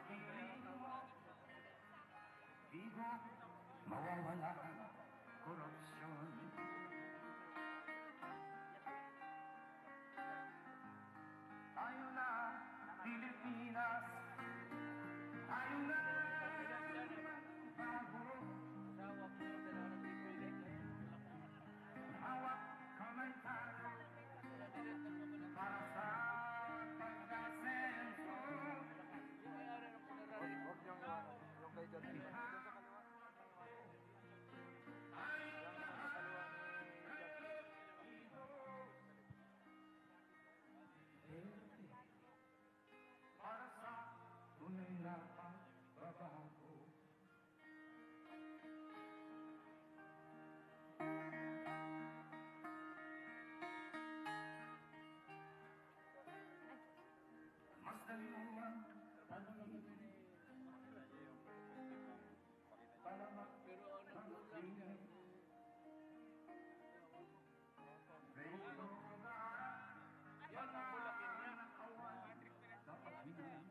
piling mo, di mo mawawala ang korupsyon. Tayo na, Pilipinas, tayo na bago. Hawak kamay tayo para sa pagkasenso. Huwag niyong yung kay John. Doon sa kaliwa. Para sa tunay na pagbabago. Mas dali mo ang pag-ibig para mag-ibig. Yan ang Bulacan niya. Dapat bigyan.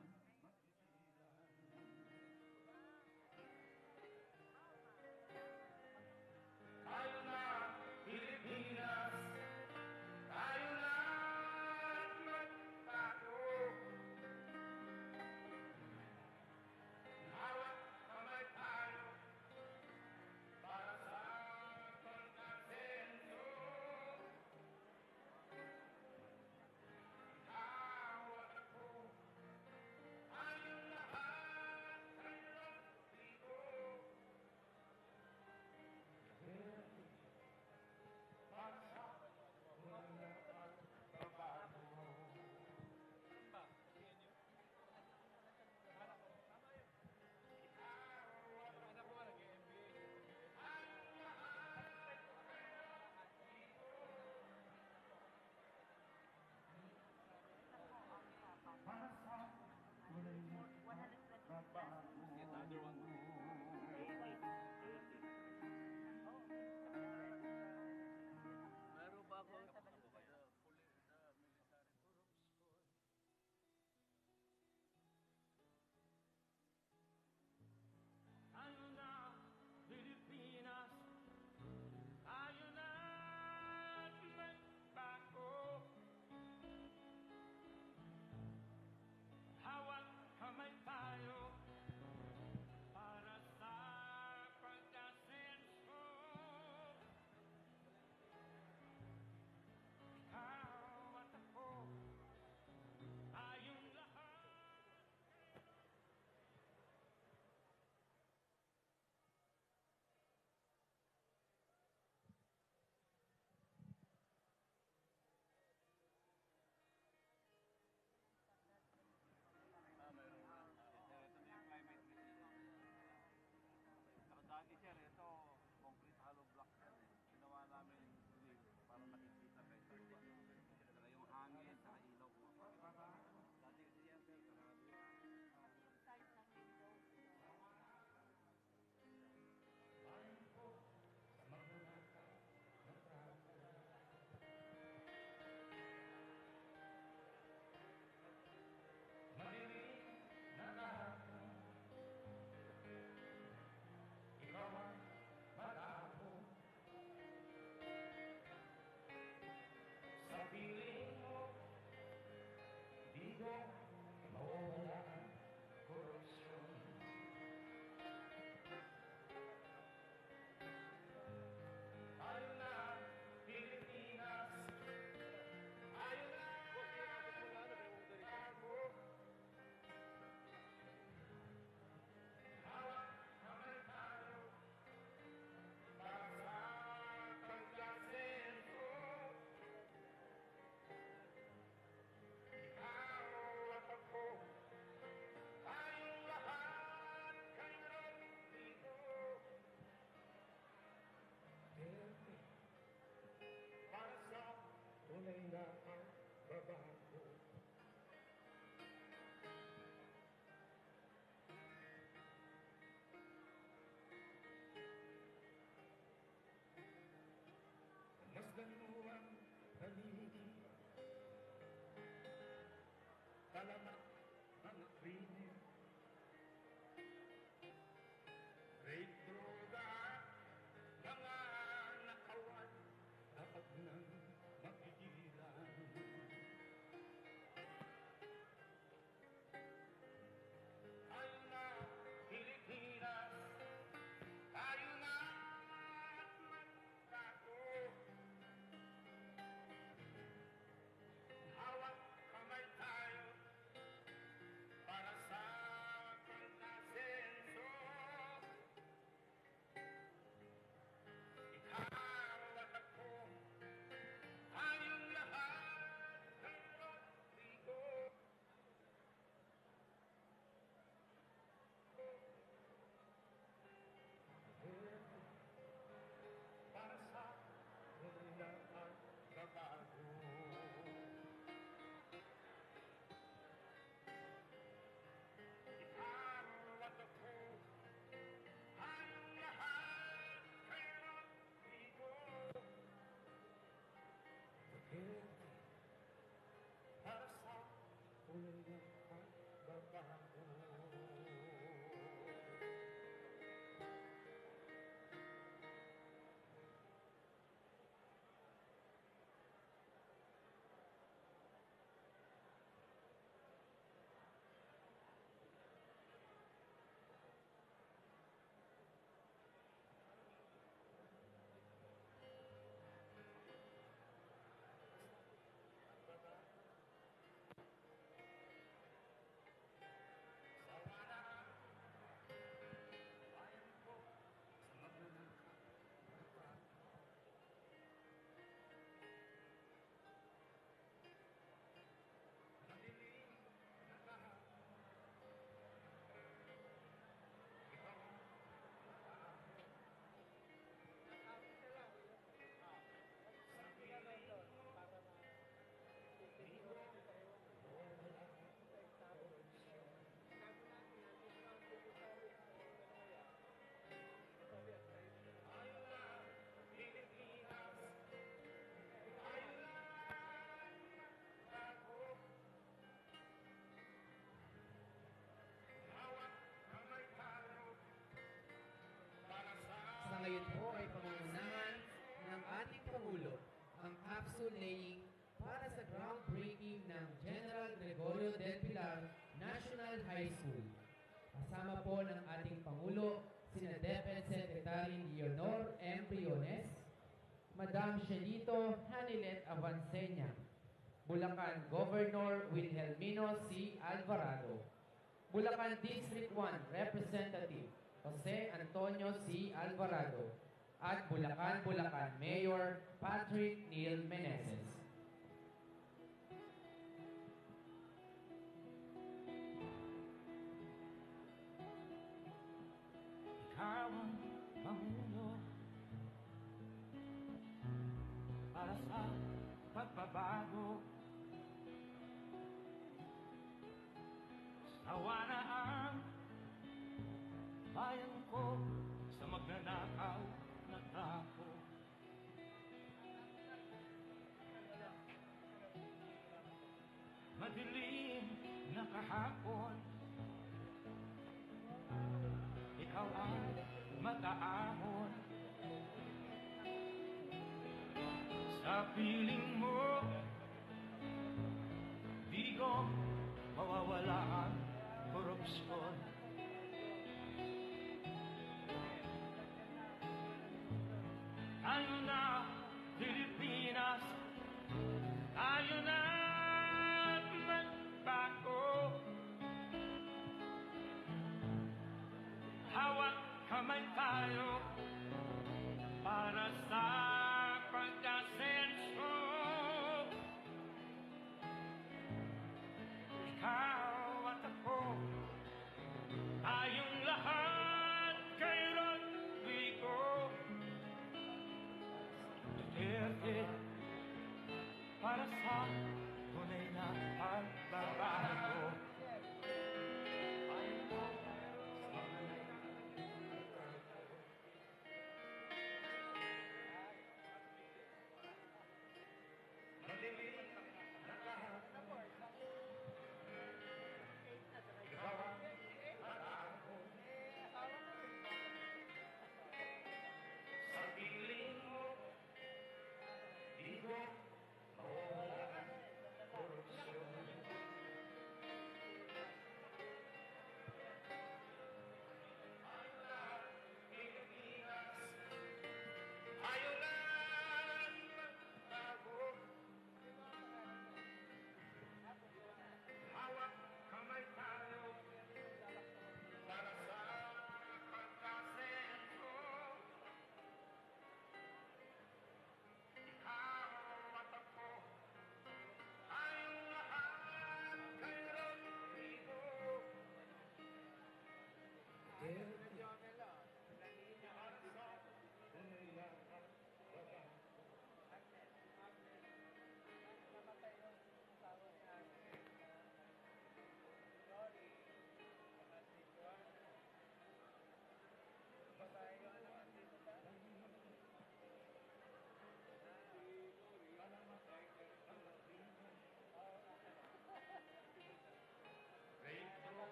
Tayo na, Pilipinas, tayo na magbago. Hawak kamay tayo para sa pagkasenso. Hawak ako, tayong lahat ay Rodrigo. Para sa mga pagbabago. Para sa tunay na pagbabago. Meron ba ako? Tayo na, Pilipinas, tayo na magbago. Hawak kamay tayo para sa pagkasenso. Ikaw at ako, tayong lahat. Mayroon na. Ito na yung climate resilience. Saka dati sir, ito concrete hollow block yan eh. Ginawa namin grill para nakikita kayo sa iba. Saka yung hangin, saka ilaw po. Dati kasi yan sir, karado yan. Start ng window. Bayan ko sa magunaka ng tao. Madilim na kahapon, ikaw ang malabo. Sa piling mo, di ko mawawala ang korupsyon. Tayo na, Pilipinas, tayo na bago. Hawak kamay tayo para sa pagkasenso. Ikaw at ako, tayong lahat kay Rodrigo. Duterte, para sa tunay na pagbabago. Masdan mo ang paligid, talamak ang krimen, National High School. Kasama po ng ating Pangulo, sina DepEd Secretary Leonor Briones, Madam Shelito Hanilet Avancenia, Bulacan Governor Wilhelmino C. Alvarado, Bulacan District 1 Representative Jose Antonio C. Alvarado, at Bulacan Mayor Patrick Neil Meneses. Ikaw ang Pangulo para sa pagbabago. Sawa na ang bayan ko sa magnanakaw na tao. Madilim na kahapon, ikaw ang mataahon. Sa piling mo, di ko mawawala ang korupsyon. Tayo na, Pilipinas, tayo na magbago. Hawak kamay tayo para sa pagkasenso. Ikaw at ako, tayong lahat kay Rodrigo Duterte, para sa tunay na pagbabago.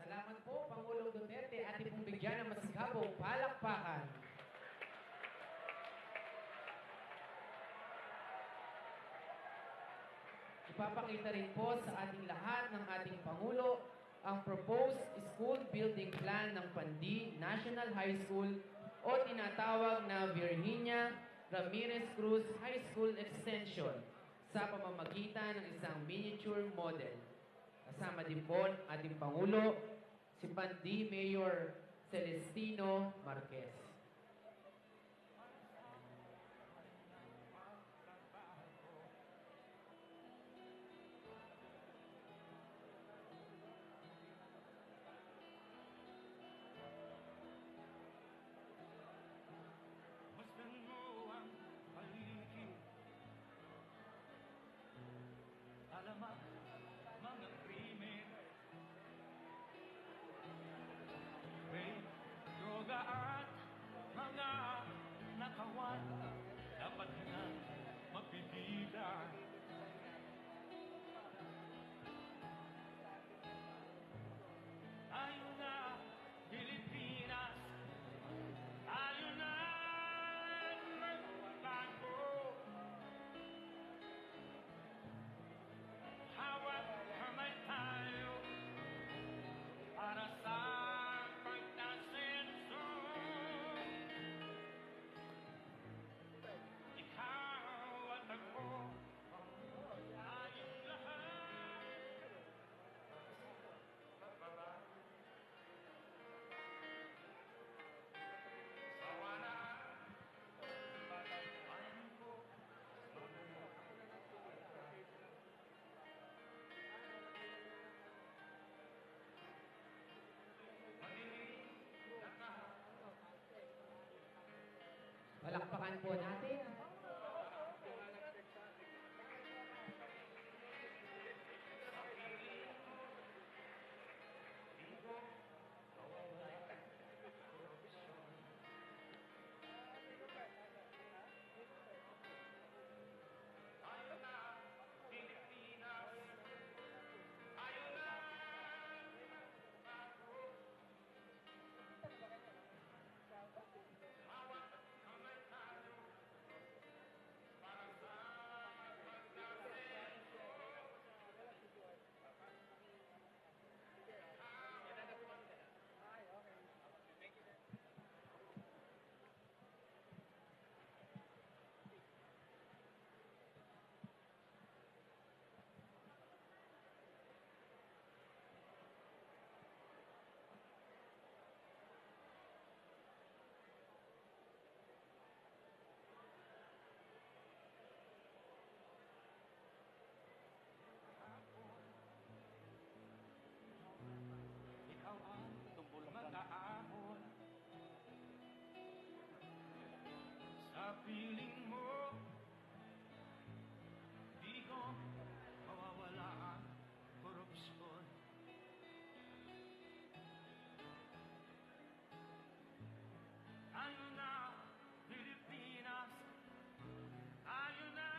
Salamat po, Pangulong Duterte. Ating pong bigyan ng masigabong palakpakan. ipapakita rin po sa ating lahat ng ating Pangulo ang proposed school building plan ng Pandi National High School o tinatawag na Virginia Ramirez-Cruz High School Extension sa pamamagitan ng isang miniature model. Kasama din po ang ating Pangulo, si Pandi Mayor Celestino Marquez. Masdan mo ang paligid, alamat mga krimen, may droga at mga nakawan, dapat na mapigilan. Tayo na Pilipinas, tayo na magbago. Hawak kamay tayo para sa pagkasenso. Ikaw at ako, tayong lahat. Sawa na bayan ko. Palakpakan po natin. Ikaw ang mag-aahon sa piling mo. Di ko mawawala ang korupsyon. Tayo na Pilipinas, tayo na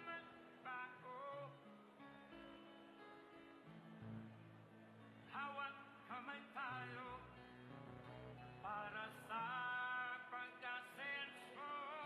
magbago. Hawak kamay tayo para sa pagkasenso.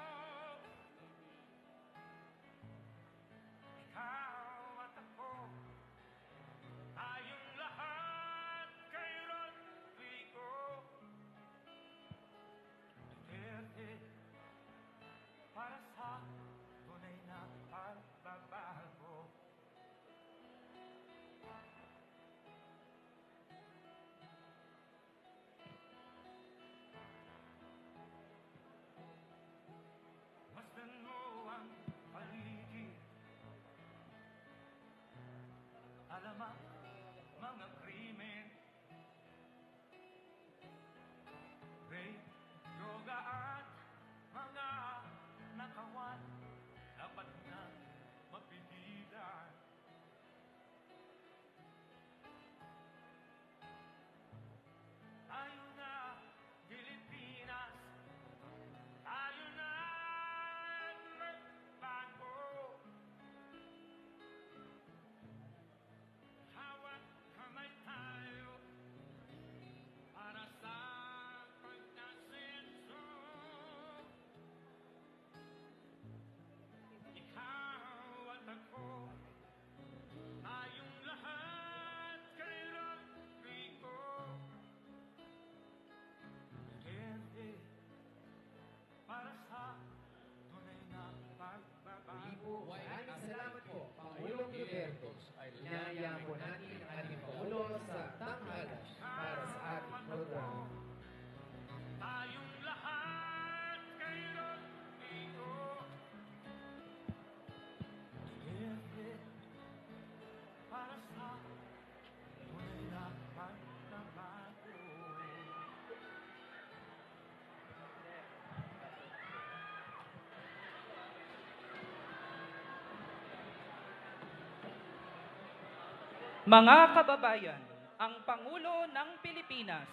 Mga kababayan, ang Pangulo ng Pilipinas,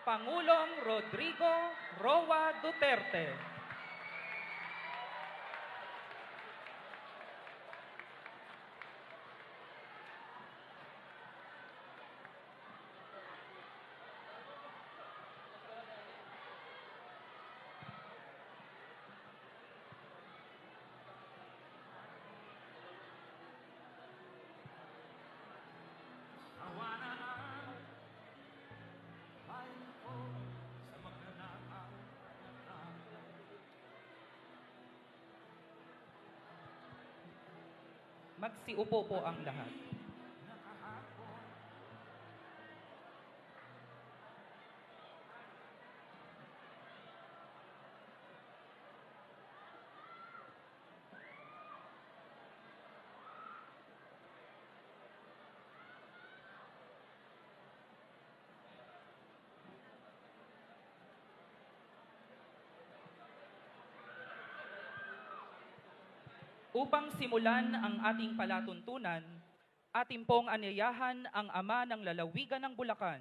Pangulong Rodrigo Roa Duterte. Magsiupo po ang lahat. Upang simulan ang ating palatuntunan, ating pong anyayahan ang ama ng lalawigan ng Bulacan,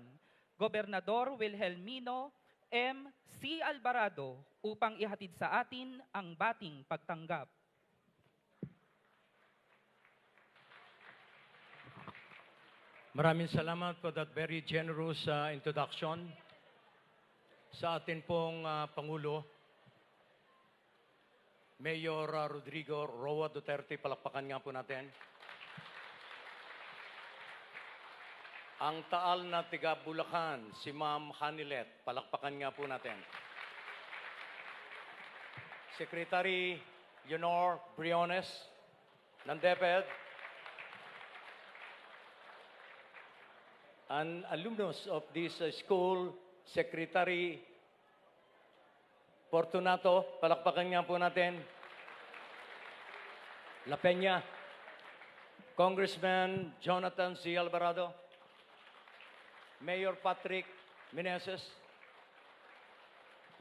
Gobernador Wilhelmino M. C. Alvarado, upang ihatid sa atin ang bating pagtanggap. Maraming salamat for that very generous introduction sa atin pong Pangulo, Mayor Rodrigo Roa Duterte. Palakpakan nga po natin. Ang taal na tiga Bulacan, si Ma'am Hanilet. Palakpakan nga po natin. Secretary Leonor Briones ng DepEd. An alumnus of this school, Secretary Fortunato, palakpakan nga po natin. La Peña, Congressman Jonathan C. Alvarado, Mayor Patrick Meneses,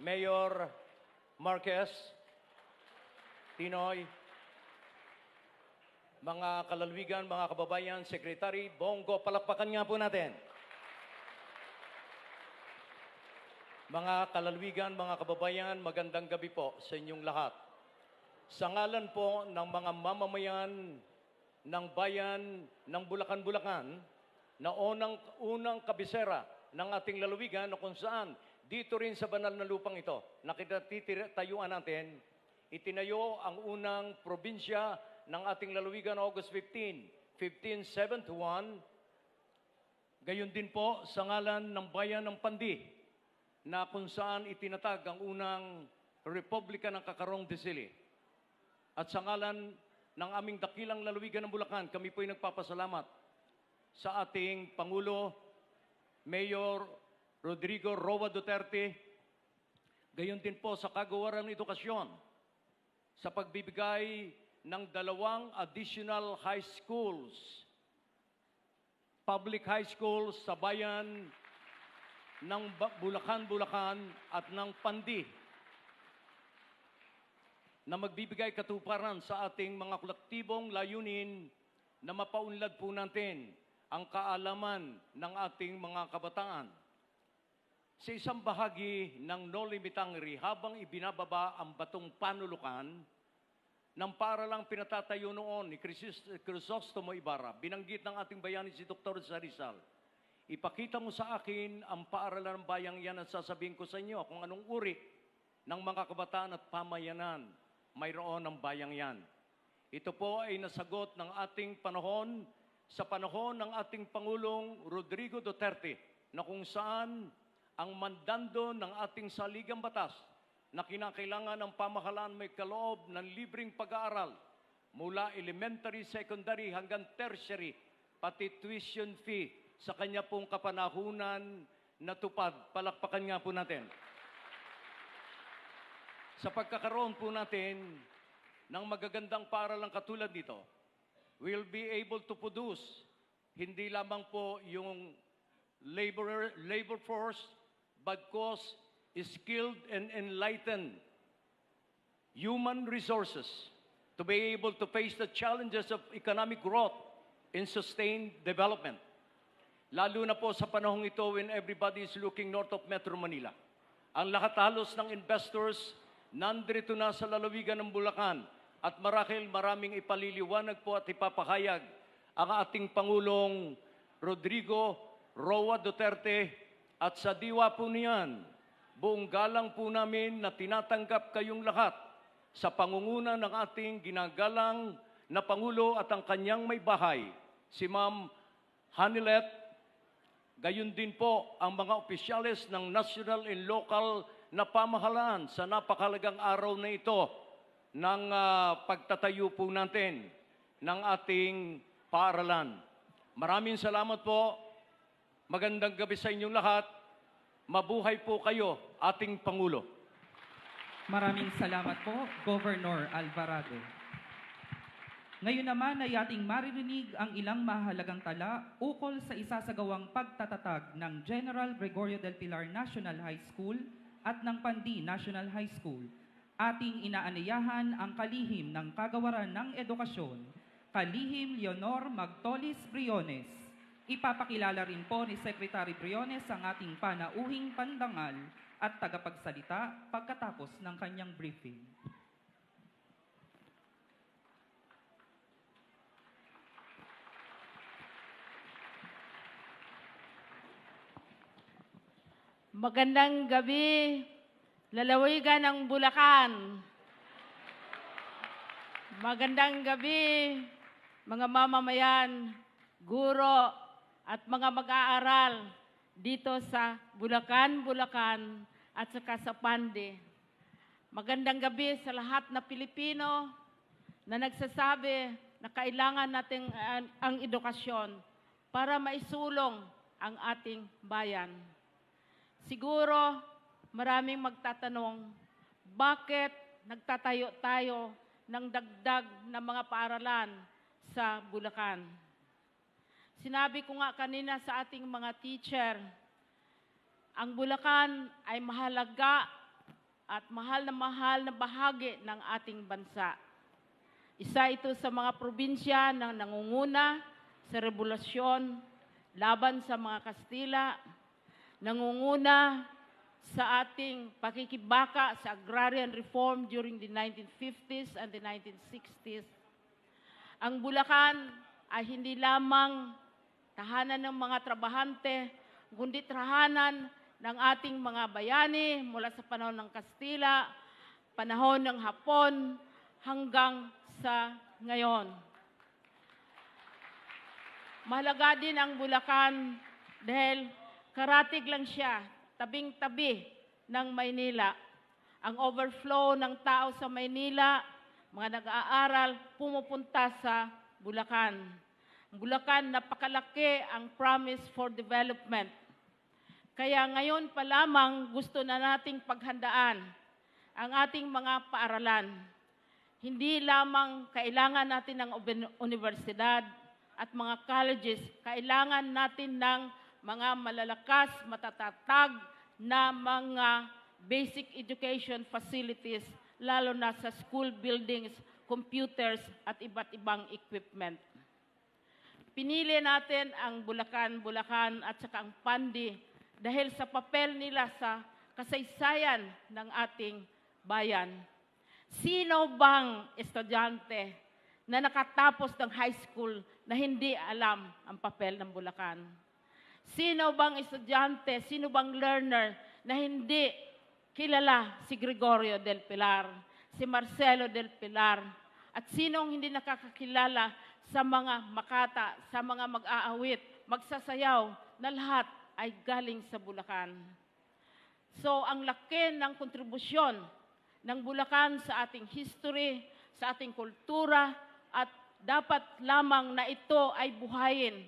Mayor Marquez, Tinoy, mga kalalwigan, mga kababayan, Secretary Bongo, palakpakan nga po natin. Mga kalalwigan, mga kababayan, magandang gabi po sa inyong lahat. Sa ngalan po ng mga mamamayan ng bayan ng Bulacan, na unang kabisera ng ating lalawigan na kung saan dito rin sa banal na lupang ito, nakitayuan natin, itinayo ang unang probinsya ng ating lalawigan August 15, 1571. Gayon din po sa ngalan ng bayan ng Pandi, na kung saan itinatag ang unang Republika ng Kakarong de Sili. At sa ngalan ng aming dakilang lalawigan ng Bulacan, kami po'y nagpapasalamat sa ating Pangulo, Mayor Rodrigo Roa Duterte, gayon din po sa kagawaran ng edukasyon, sa pagbibigay ng 2 additional high schools, public high schools sa bayan ng Bulacan at ng Pandi, na magbibigay katuparan sa ating mga kolektibong layunin na mapaunlad po natin ang kaalaman ng ating mga kabataan. Sa isang bahagi ng No Limit Hungry, habang ibinababa ang batong panulukan ng paaralang pinatatayo noon ni Crisostomo Ibarra, binanggit ng ating bayani si Dr. Sarizal, ipakita mo sa akin ang paaralan ng bayang yan at sasabihin ko sa inyo kung anong uri ng mga kabataan at pamayanan mayroon ng bayang yan. Ito po ay nasagot ng ating panahon sa panahon ng ating Pangulong Rodrigo Duterte, na kung saan ang mandando ng ating saligang batas na kinakailangan ng pamahalaan may kaloob ng libreng pag-aaral mula elementary, secondary hanggang tertiary, pati tuition fee sa kanya pong kapanahunan natupad. Palakpakan nga po natin. Sa pagkakaroon po natin ng magagandang paaralang katulad nito, we'll be able to produce hindi lamang po yung labor force, but cause skilled and enlightened human resources to be able to face the challenges of economic growth, in sustained development. Lalo na po sa panahong ito when everybody is looking north of Metro Manila. Ang lahat halos ng investors nandito na sa lalawigan ng Bulacan at marahil maraming ipaliliwanag po at ipapahayag ang ating Pangulong Rodrigo Roa Duterte at sa diwa po niyan, buong galang po namin na tinatanggap kayong lahat sa pangunguna ng ating ginagalang na Pangulo at ang kanyang may bahay, si Ma'am Hanilet. Gayon din po ang mga opisyales ng national and local na pamahalaan sa napakalagang araw na ito ng pagtatayo po natin ng ating paaralan. Maraming salamat po. Magandang gabi sa inyong lahat. Mabuhay po kayo, ating Pangulo. Maraming salamat po, Governor Alvarado. Ngayon naman ay ating maririnig ang ilang mahalagang tala ukol sa isasagawang pagtatatag ng General Gregorio del Pilar National High School at ng Pandi National High School. Ating inaanyayahan ang kalihim ng Kagawaran ng Edukasyon, Kalihim Leonor Briones. Ipapakilala rin po ni Secretary Briones ang ating panauhing pandangal at tagapagsalita pagkatapos ng kanyang briefing. Magandang gabi, lalawigan ng Bulacan. Magandang gabi, mga mamamayan, guro, at mga mag-aaral dito sa Bulacan, at saka sa Pandi. Magandang gabi sa lahat na Pilipino na nagsasabi na kailangan natin ang edukasyon para maisulong ang ating bayan. Siguro, maraming magtatanong, bakit nagtatayo tayo ng dagdag na mga paaralan sa Bulacan? Sinabi ko nga kanina sa ating mga teacher, ang Bulacan ay mahalaga at mahal na bahagi ng ating bansa. Isa ito sa mga probinsya na nangunguna sa revolusyon laban sa mga Kastila, nangunguna sa ating pakikibaka sa agrarian reform during the 1950s and the 1960s. Ang Bulacan ay hindi lamang tahanan ng mga trabahante, kundi tahanan ng ating mga bayani mula sa panahon ng Kastila, panahon ng Hapon, hanggang sa ngayon. Mahalaga din ang Bulacan dahil karatig lang siya, tabing-tabi ng Maynila. Ang overflow ng tao sa Maynila, mga nag-aaral, pumupunta sa Bulacan. Ang Bulacan, napakalaki ang promise for development. Kaya ngayon pa lamang gusto na nating paghandaan ang ating mga paaralan. Hindi lamang kailangan natin ng universidad at mga colleges, kailangan natin ng mga malalakas, matatatag na mga basic education facilities, lalo na sa school buildings, computers, at iba't ibang equipment. Pinili natin ang Bulacan at saka ang Pandi dahil sa papel nila sa kasaysayan ng ating bayan. Sino bang estudyante na nakatapos ng high school na hindi alam ang papel ng Bulacan? Sino bang estudyante, sino bang learner na hindi kilala si Gregorio del Pilar, si Marcelo del Pilar, at sinong hindi nakakakilala sa mga makata, sa mga mag-aawit, magsasayaw, na lahat ay galing sa Bulacan. So, ang laki ng kontribusyon ng Bulacan sa ating history, sa ating kultura, at dapat lamang na ito ay buhayin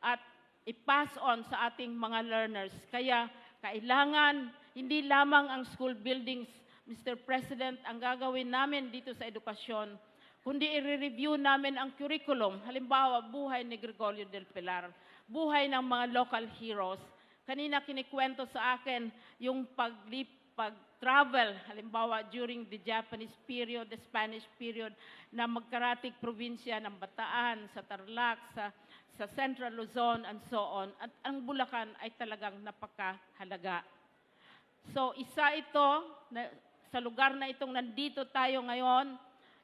at i-pass on sa ating mga learners. Kaya kailangan hindi lamang ang school buildings, Mr. President, ang gagawin namin dito sa edukasyon, kundi i-review namin ang curriculum. Halimbawa, buhay ni Gregorio del Pilar, buhay ng mga local heroes. Kanina kinikwento sa akin yung travel, halimbawa during the Japanese period, the Spanish period, na magkaratig probinsya ng Bataan, sa Tarlac, sa Central Luzon, and so on. At ang Bulacan ay talagang napakahalaga. So isa ito, sa lugar na itong nandito tayo ngayon,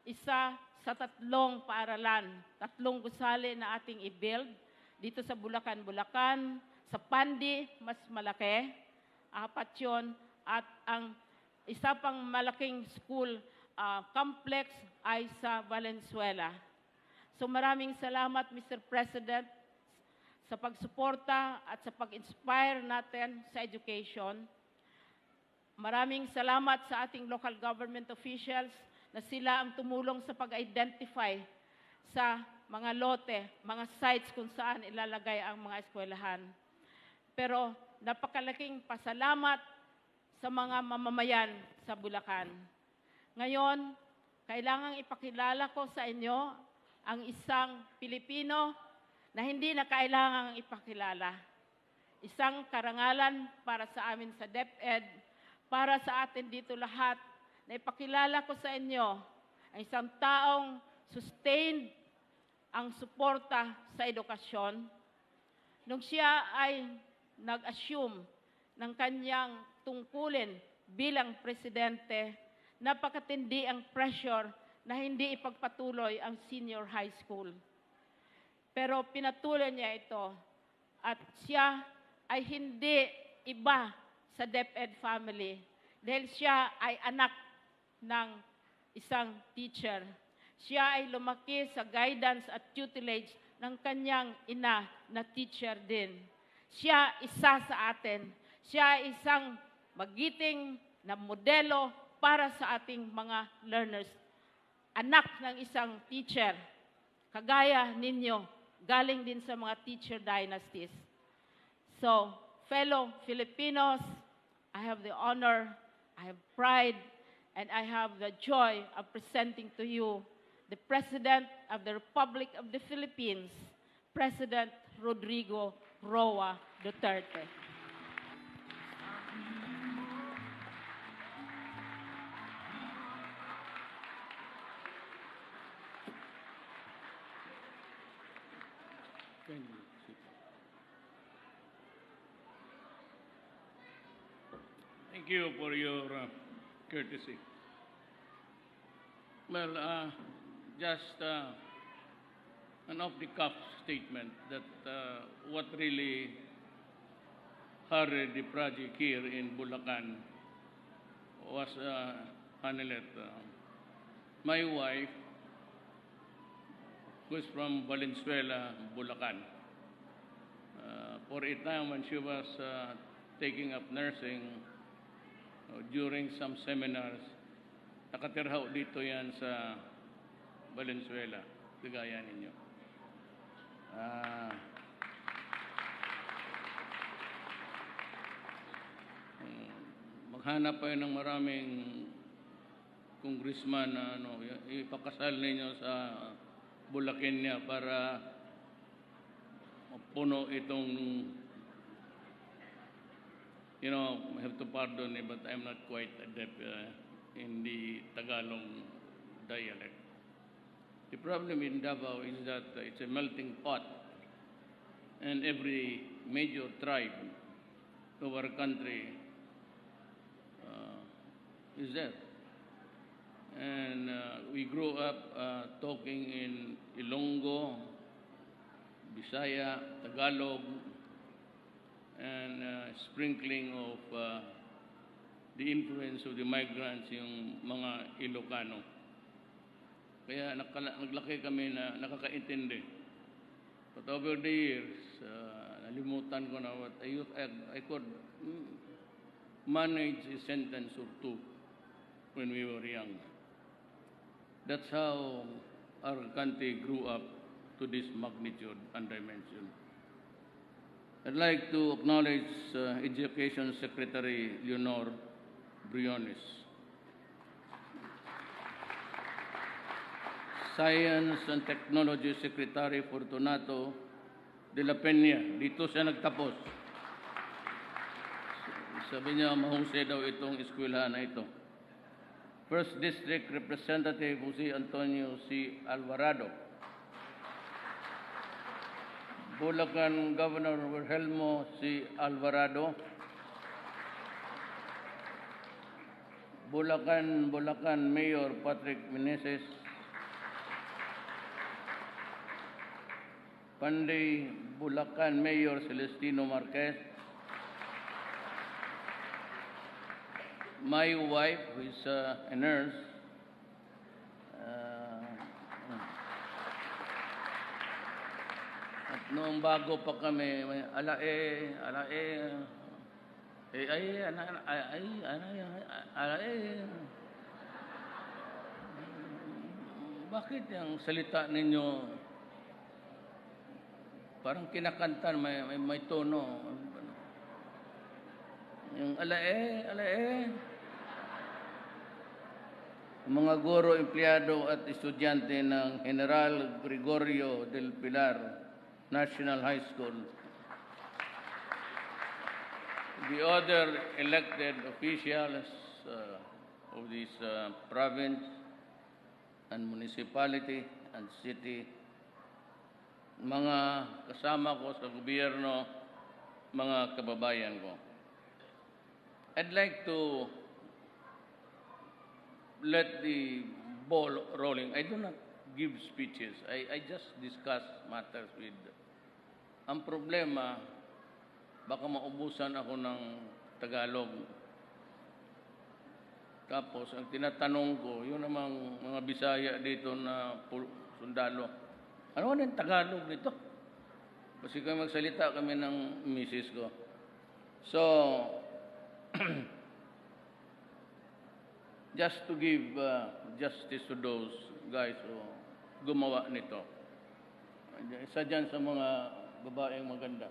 isa sa 3 paaralan, 3 gusali na ating i-build. Dito sa Bulacan, sa Pandi, mas malaki, 4 yun, at ang isa pang malaking school complex ay sa Valenzuela. So maraming salamat, Mr. President, sa pagsuporta at sa pag-inspire natin sa education. Maraming salamat sa ating local government officials na sila ang tumulong sa pag-identify sa mga lote, mga sites kung saan ilalagay ang mga eskwelahan. Pero napakalaking pasalamat sa mga mamamayan sa Bulacan. Ngayon, kailangang ipakilala ko sa inyo ang isang Pilipino na hindi na kailangang ipakilala. Isang karangalan para sa amin sa DepEd, para sa atin dito lahat, na ipakilala ko sa inyo ang isang taong sustained ang suporta sa edukasyon. Nung siya ay nag-assume ng kanyang tungkulin bilang presidente, napakatindi ang pressure na hindi ipagpatuloy ang senior high school. Pero pinatuloy niya ito at siya ay hindi iba sa DepEd family dahil siya ay anak ng isang teacher. Siya ay lumaki sa guidance at tutelage ng kanyang ina na teacher din. Siya isa sa atin. Siya ay isang magiting na modelo para sa ating mga learners. Anak ng isang teacher, kagaya ninyo, galing din sa mga teacher dynasties. So, fellow Filipinos, I have the honor, I have pride, and I have the joy of presenting to you the President of the Republic of the Philippines, President Rodrigo Roa Duterte. Thank you for your courtesy. Well, just an off-the-cuff statement that what really hurried the project here in Bulacan was Hanelet. My wife was from Valenzuela, Bulacan. For a time when she was taking up nursing, during some seminars, nakatirhaw dito yan sa Valenzuela, kagaya ninyo. Maghanap pa ng maraming congressman na ipakasal ninyo sa Bulacan niya para puno itong, you know, I have to pardon me, but I'm not quite adept in the Tagalog dialect. The problem in Davao is that it's a melting pot, and every major tribe of our country is there. And we grew up talking in Ilonggo, Bisaya, Tagalog, and sprinkling of the influence of the migrants, yung mga Ilocano. Kaya naglaki kami na nakakaintindi. But over the years, nalimutan ko na what I could manage a sentence or two when we were young. That's how our country grew up to this magnitude and dimension. I'd like to acknowledge Education Secretary Leonor Briones, Science and Technology Secretary Fortunato de la Peña. Dito siya nagtapos. Sabi niya, mahusay daw itong eskwelahan na ito. First District Representative Jose Antonio C. Alvarado. Bulacan Governor Wilhelmo C. Alvarado. Bulacan Mayor Patrick Meneses. Pandi Bulacan Mayor Celestino Marquez. My wife, who is a nurse, at noong bago pa kami, bakit yung salita ninyo parang kinakantan, may tono. Yung mga guro, empleyado at estudyante ng General Gregorio del Pilar National High School, the other elected officials of this province and municipality and city, mga kasama ko sa gobyerno, mga kababayan ko. I'd like to let the ball rolling. I do not give speeches. I just discuss matters with. Ang problema, baka maubusan ako ng Tagalog. Tapos, ang tinatanong ko, yun namang mga Bisaya dito na sundalo. Ano yung Tagalog dito? Kasi kami magsalita kami ng misis ko. So, just to give justice to those guys who gumawa nito. Isa dyan sa mga babaeng maganda.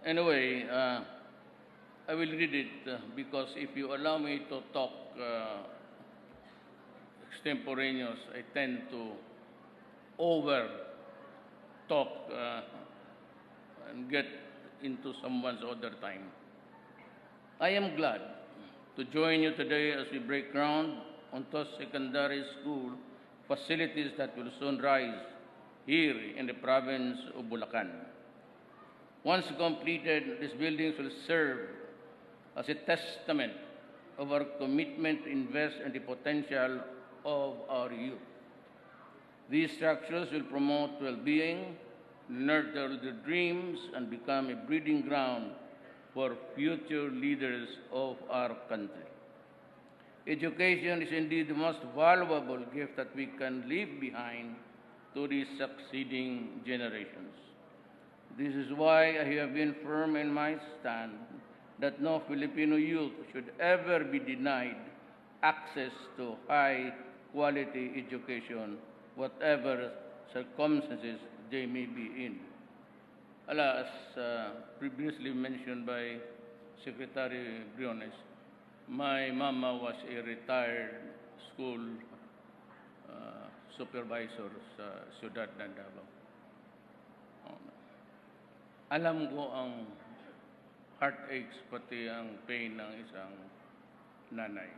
Anyway, I will read it because if you allow me to talk extemporaneous, I tend to over-talk and get into someone's other time. I am glad to join you today as we break ground on two secondary school facilities that will soon rise here in the province of Bulacan. Once completed, these buildings will serve as a testament of our commitment to invest in the potential of our youth. These structures will promote well-being, nurture their dreams, and become a breeding ground for future leaders of our country. Education is indeed the most valuable gift that we can leave behind to the succeeding generations. This is why I have been firm in my stand that no Filipino youth should ever be denied access to high-quality education, whatever circumstances they may be in. As previously mentioned by Secretary Briones, my mama was a retired school supervisor sa Ciudad ng Davao. Alam ko ang heartaches pati ang pain ng isang nanay.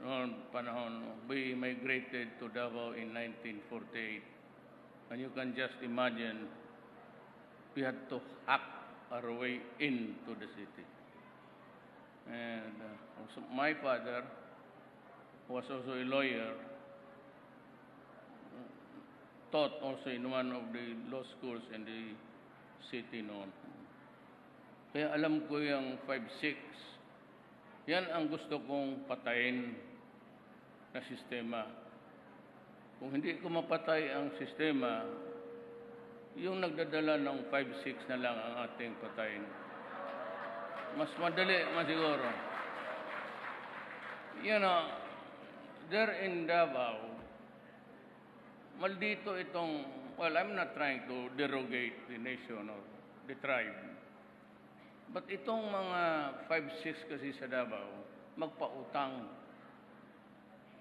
Noong panahon, we migrated to Davao in 1948. And you can just imagine, we had to hack our way into the city. And also my father was also a lawyer, taught also in one of the law schools in the city noon. Kaya alam ko yung 5-6. Yan ang gusto kong patayin na sistema. Kung hindi ko mapatay ang sistema, yung nagdadala ng 5-6 na lang ang ating patayin. Mas madali, masiguro. You know, there in Davao, maldito itong, well, I'm not trying to derogate the nation or the tribe. But itong mga 5-6 kasi sa Davao, magpautang.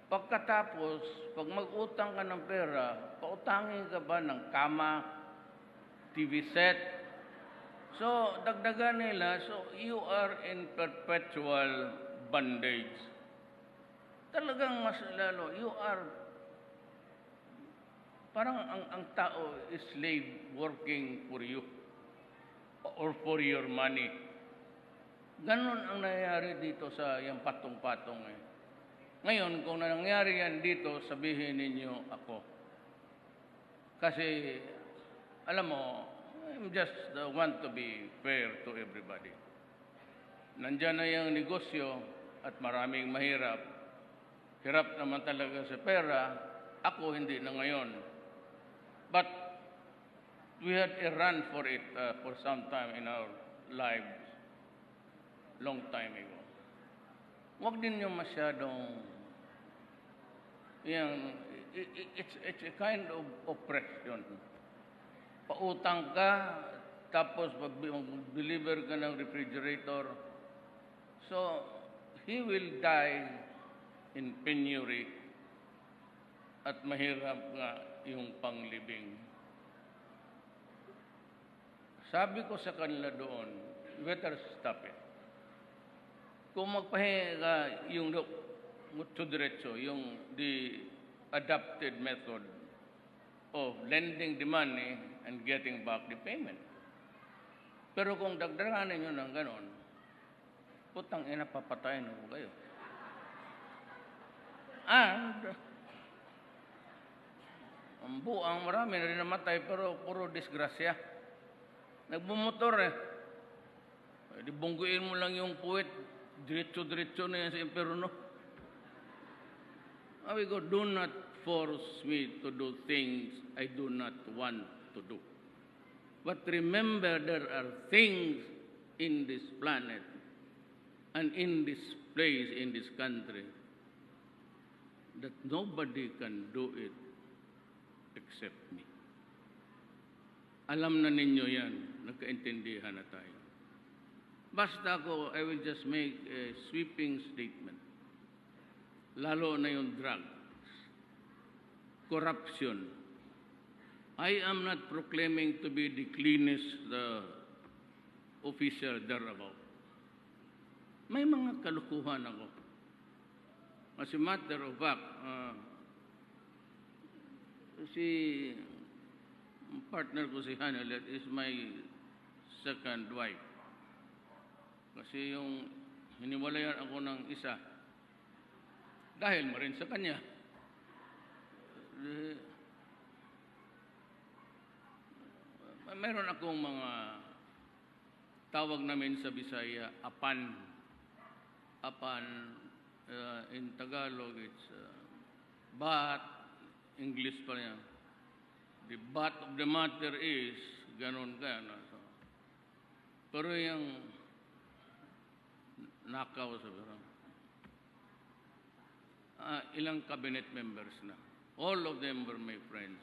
Pagkatapos, pag mag-utang ka ng pera, pautangin ka ba ng kama, TV set, So, dagdagan nila, so you are in perpetual bondage. Talagang mas lalo, you are, parang ang tao is slave working for you or for your money. Ganon ang nangyayari dito sa yung patong-patong eh. Ngayon, kung nangyari yan dito, sabihin ninyo ako. Kasi, alam mo, I just want to be fair to everybody. Nandiyan na yung negosyo at maraming mahirap. Hirap naman talaga sa pera. Ako hindi na ngayon. But we had a run for it for some time in our lives. Long time ago. Huwag din nyo masyadong it's a kind of oppression. Pautang ka, tapos mag-deliver ka ng refrigerator. So, he will die in penury at mahirap nga yung panglibing. Sabi ko sa kanila doon, better stop it. Kung magpahinga yung diretso, yung the adapted method of lending the money and getting back the payment. Pero kung dagdagan ninyo ng ganon, putang ina, papatayin mo kayo. And, ang buang marami na rin namatay, pero puro disgrasya. Nagbumotor eh. Di bungguin mo lang yung puwit, diretso-diretso na yan sa impyerno. Sabi ko, do not force me to do things I do not want to do. But remember, there are things in this planet and in this place, in this country, that nobody can do it except me. Alam na ninyo yan, nagkaintindihan na tayo. Basta ako, I will just make a sweeping statement. Lalo na yung drugs, corruption. I am not proclaiming to be the cleanest official thereabout. May mga kalukuhan ako. As a matter of fact, si partner ko si Hanelet is my second wife. Kasi yung hiniwalayan ako ng isa, dahil mo rin sa kanya. Meron akong mga tawag namin sa Bisaya, apan. Apan, in Tagalog, it's but, English pa yan. The but of the matter is, ganon ka. No? So, pero yung nakaw sa ilang cabinet members na. All of them were my friends.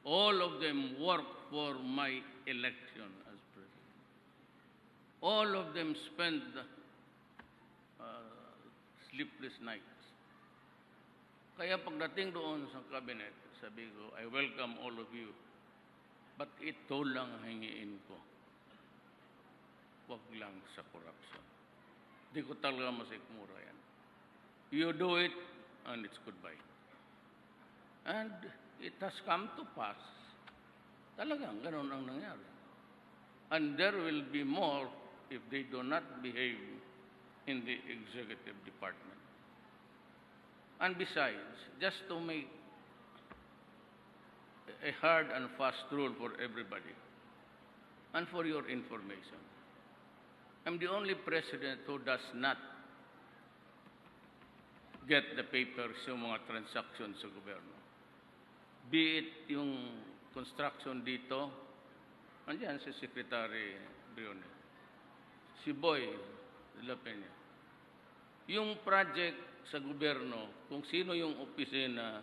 All of them worked for my election as president. All of them spent sleepless nights. Kaya pagdating doon sa cabinet, sabi ko, I welcome all of you. But ito lang hingiin ko. Huwag lang sa corruption. Di ko talaga masikmura yan. You do it, and it's goodbye. And it has come to pass. Talagang ganun ang nangyari. And there will be more if they do not behave in the executive department. And besides, just to make a hard and fast rule for everybody, and for your information, I'm the only president who does not get the papers yung mga transactions sa gobyerno. Be it yung construction dito, andyan si Secretary Briones, si Boy de la Peña. Yung project sa gobyerno, kung sino yung opisina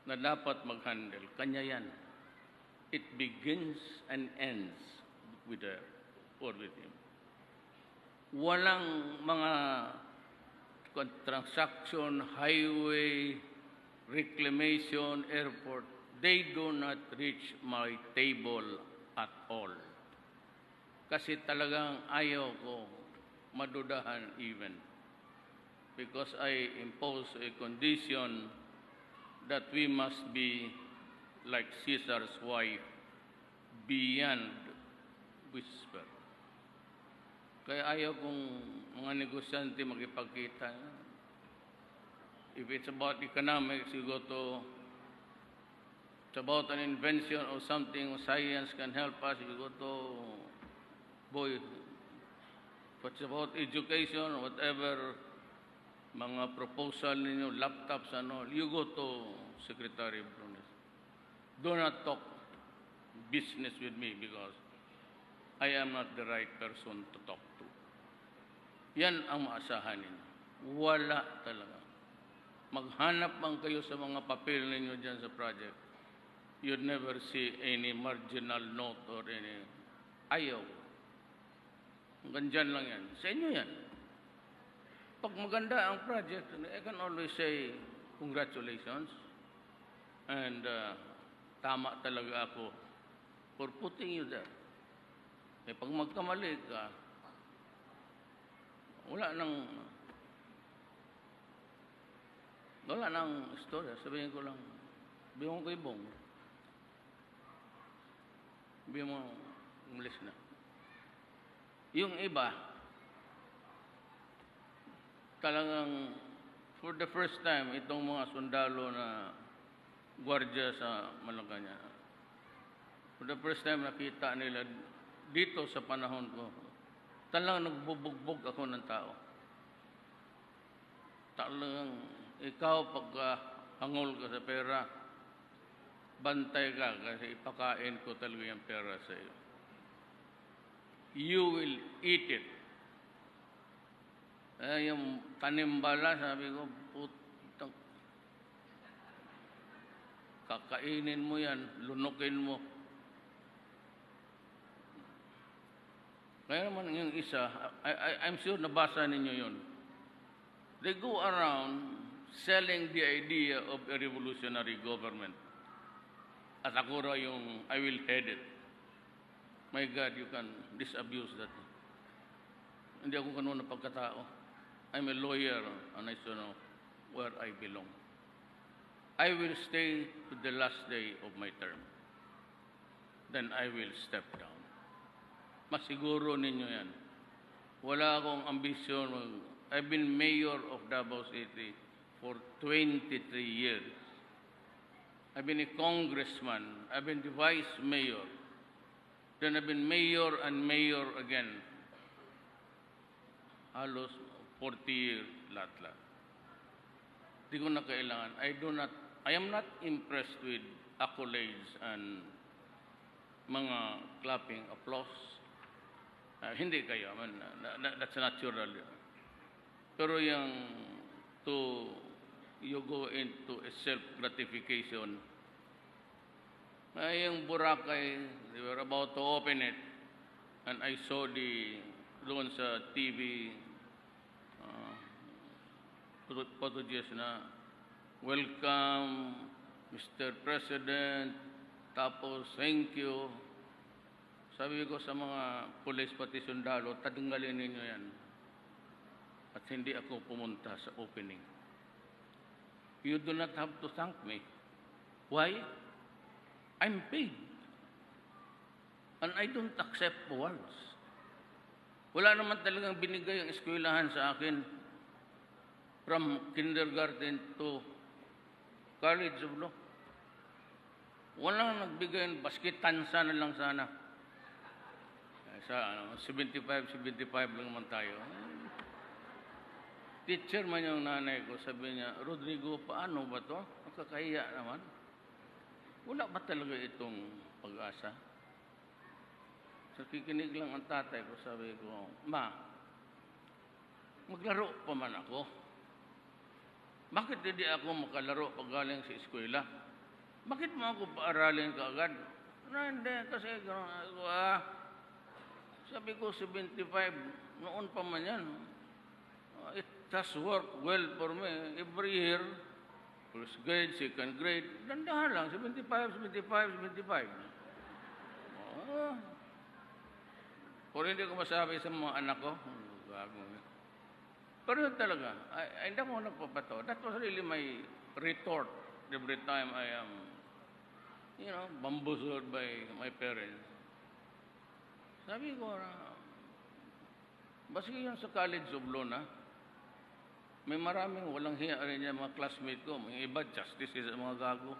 na dapat mag-handle, kanya yan. It begins and ends with her or with him. Walang mga transaction, highway, reclamation, airport, they do not reach my table at all. Kasi talagang ayaw ko madudahan even. Because I impose a condition that we must be like Caesar's wife, beyond whisper. Kaya ayaw kong mga negosyante makipagkita. If it's about economics, you go to, it's about an invention or something, science can help us, you go to, boy, if it's about education, whatever, mga proposal ninyo, laptops and all, you go to Secretary Briones. Do not talk business with me because I am not the right person to talk to. Yan ang maasahan ninyo. Wala talaga. Maghanap man kayo sa mga papel ninyo dyan sa project. You'd never see any marginal note or any ayaw. Hanggang dyan lang yan. Sa inyo yan. Pag maganda ang project, I can always say, congratulations. And tama talaga ako for putting you there. Eh, pag magkamali ka, wala nang istorya. Sabihin ko lang, sabihin ko kay Bong. Sabihin mo, umalis na. Yung iba, talagang for the first time, itong mga sundalo na gwardiya sa Malacanang, for the first time nakita nila dito sa panahon ko, talagang nagbubugbog ako ng tao. Talagang ikaw pagka hangol ka sa pera, bantay ka kasi ipakain ko talaga yung pera sa iyo. You will eat it. Yung tanimbala, sabi ko, putang, kakainin mo yan, lunukin mo. Kaya naman yung isa, I'm sure nabasa ninyo yun. They go around selling the idea of a revolutionary government. At ako raw yung, I will head it. My God, you can disabuse that. Hindi ako ganun na pagkatao. I'm a lawyer and I should know where I belong. I will stay to the last day of my term. Then I will step down. Masiguro ninyo yan. Wala akong ambisyon. I've been mayor of Davao City for 23 years. I've been a congressman. I've been the vice mayor. Then I've been mayor and mayor again. Halos 40 years, lahat-lahat. Di ko na kailangan. I am not impressed with accolades and mga clapping applause. Hindi kayo. I mean, that's natural. Pero yung you go into a self-gratification. Yung Boracay, they were about to open it. And I saw doon sa TV, photographs na, welcome, Mr. President, tapos thank you. Sabi ko sa mga police pati sundalo, tanggalin ninyo yan. At hindi ako pumunta sa opening. You do not have to thank me. Why? I'm paid. And I don't accept awards. Wala naman talagang binigay ang eskwelahan sa akin from kindergarten to college of law. Walang nagbigay, basket tansa na lang sana. Sa 75 lang naman tayo. Teacher man yung nanay ko, sabi niya, Rodrigo, paano ba to? Nakakahiya naman. Wala ba talaga itong pag-asa? So, kikinig lang ang tatay ko, sabi ko, Ma, maglaro pa man ako. Bakit hindi ako makalaro pag galing sa eskwela? Bakit mo ako paaralin kaagad? Hindi, kasi gano'n. Sabi ko, 75, noon pa man yan. It has worked well for me. Every year, first grade, second grade, dandahan lang, 75. Pero hindi ko masabi sa mga anak ko, gago. Pero yun talaga, hindi ako nagpapato. That was really my retort every time I am, bamboozled by my parents. Sabi ko baski yun sa College of Law na, may maraming walang hiya rin niya mga classmate ko. May iba, justice sa mga gago.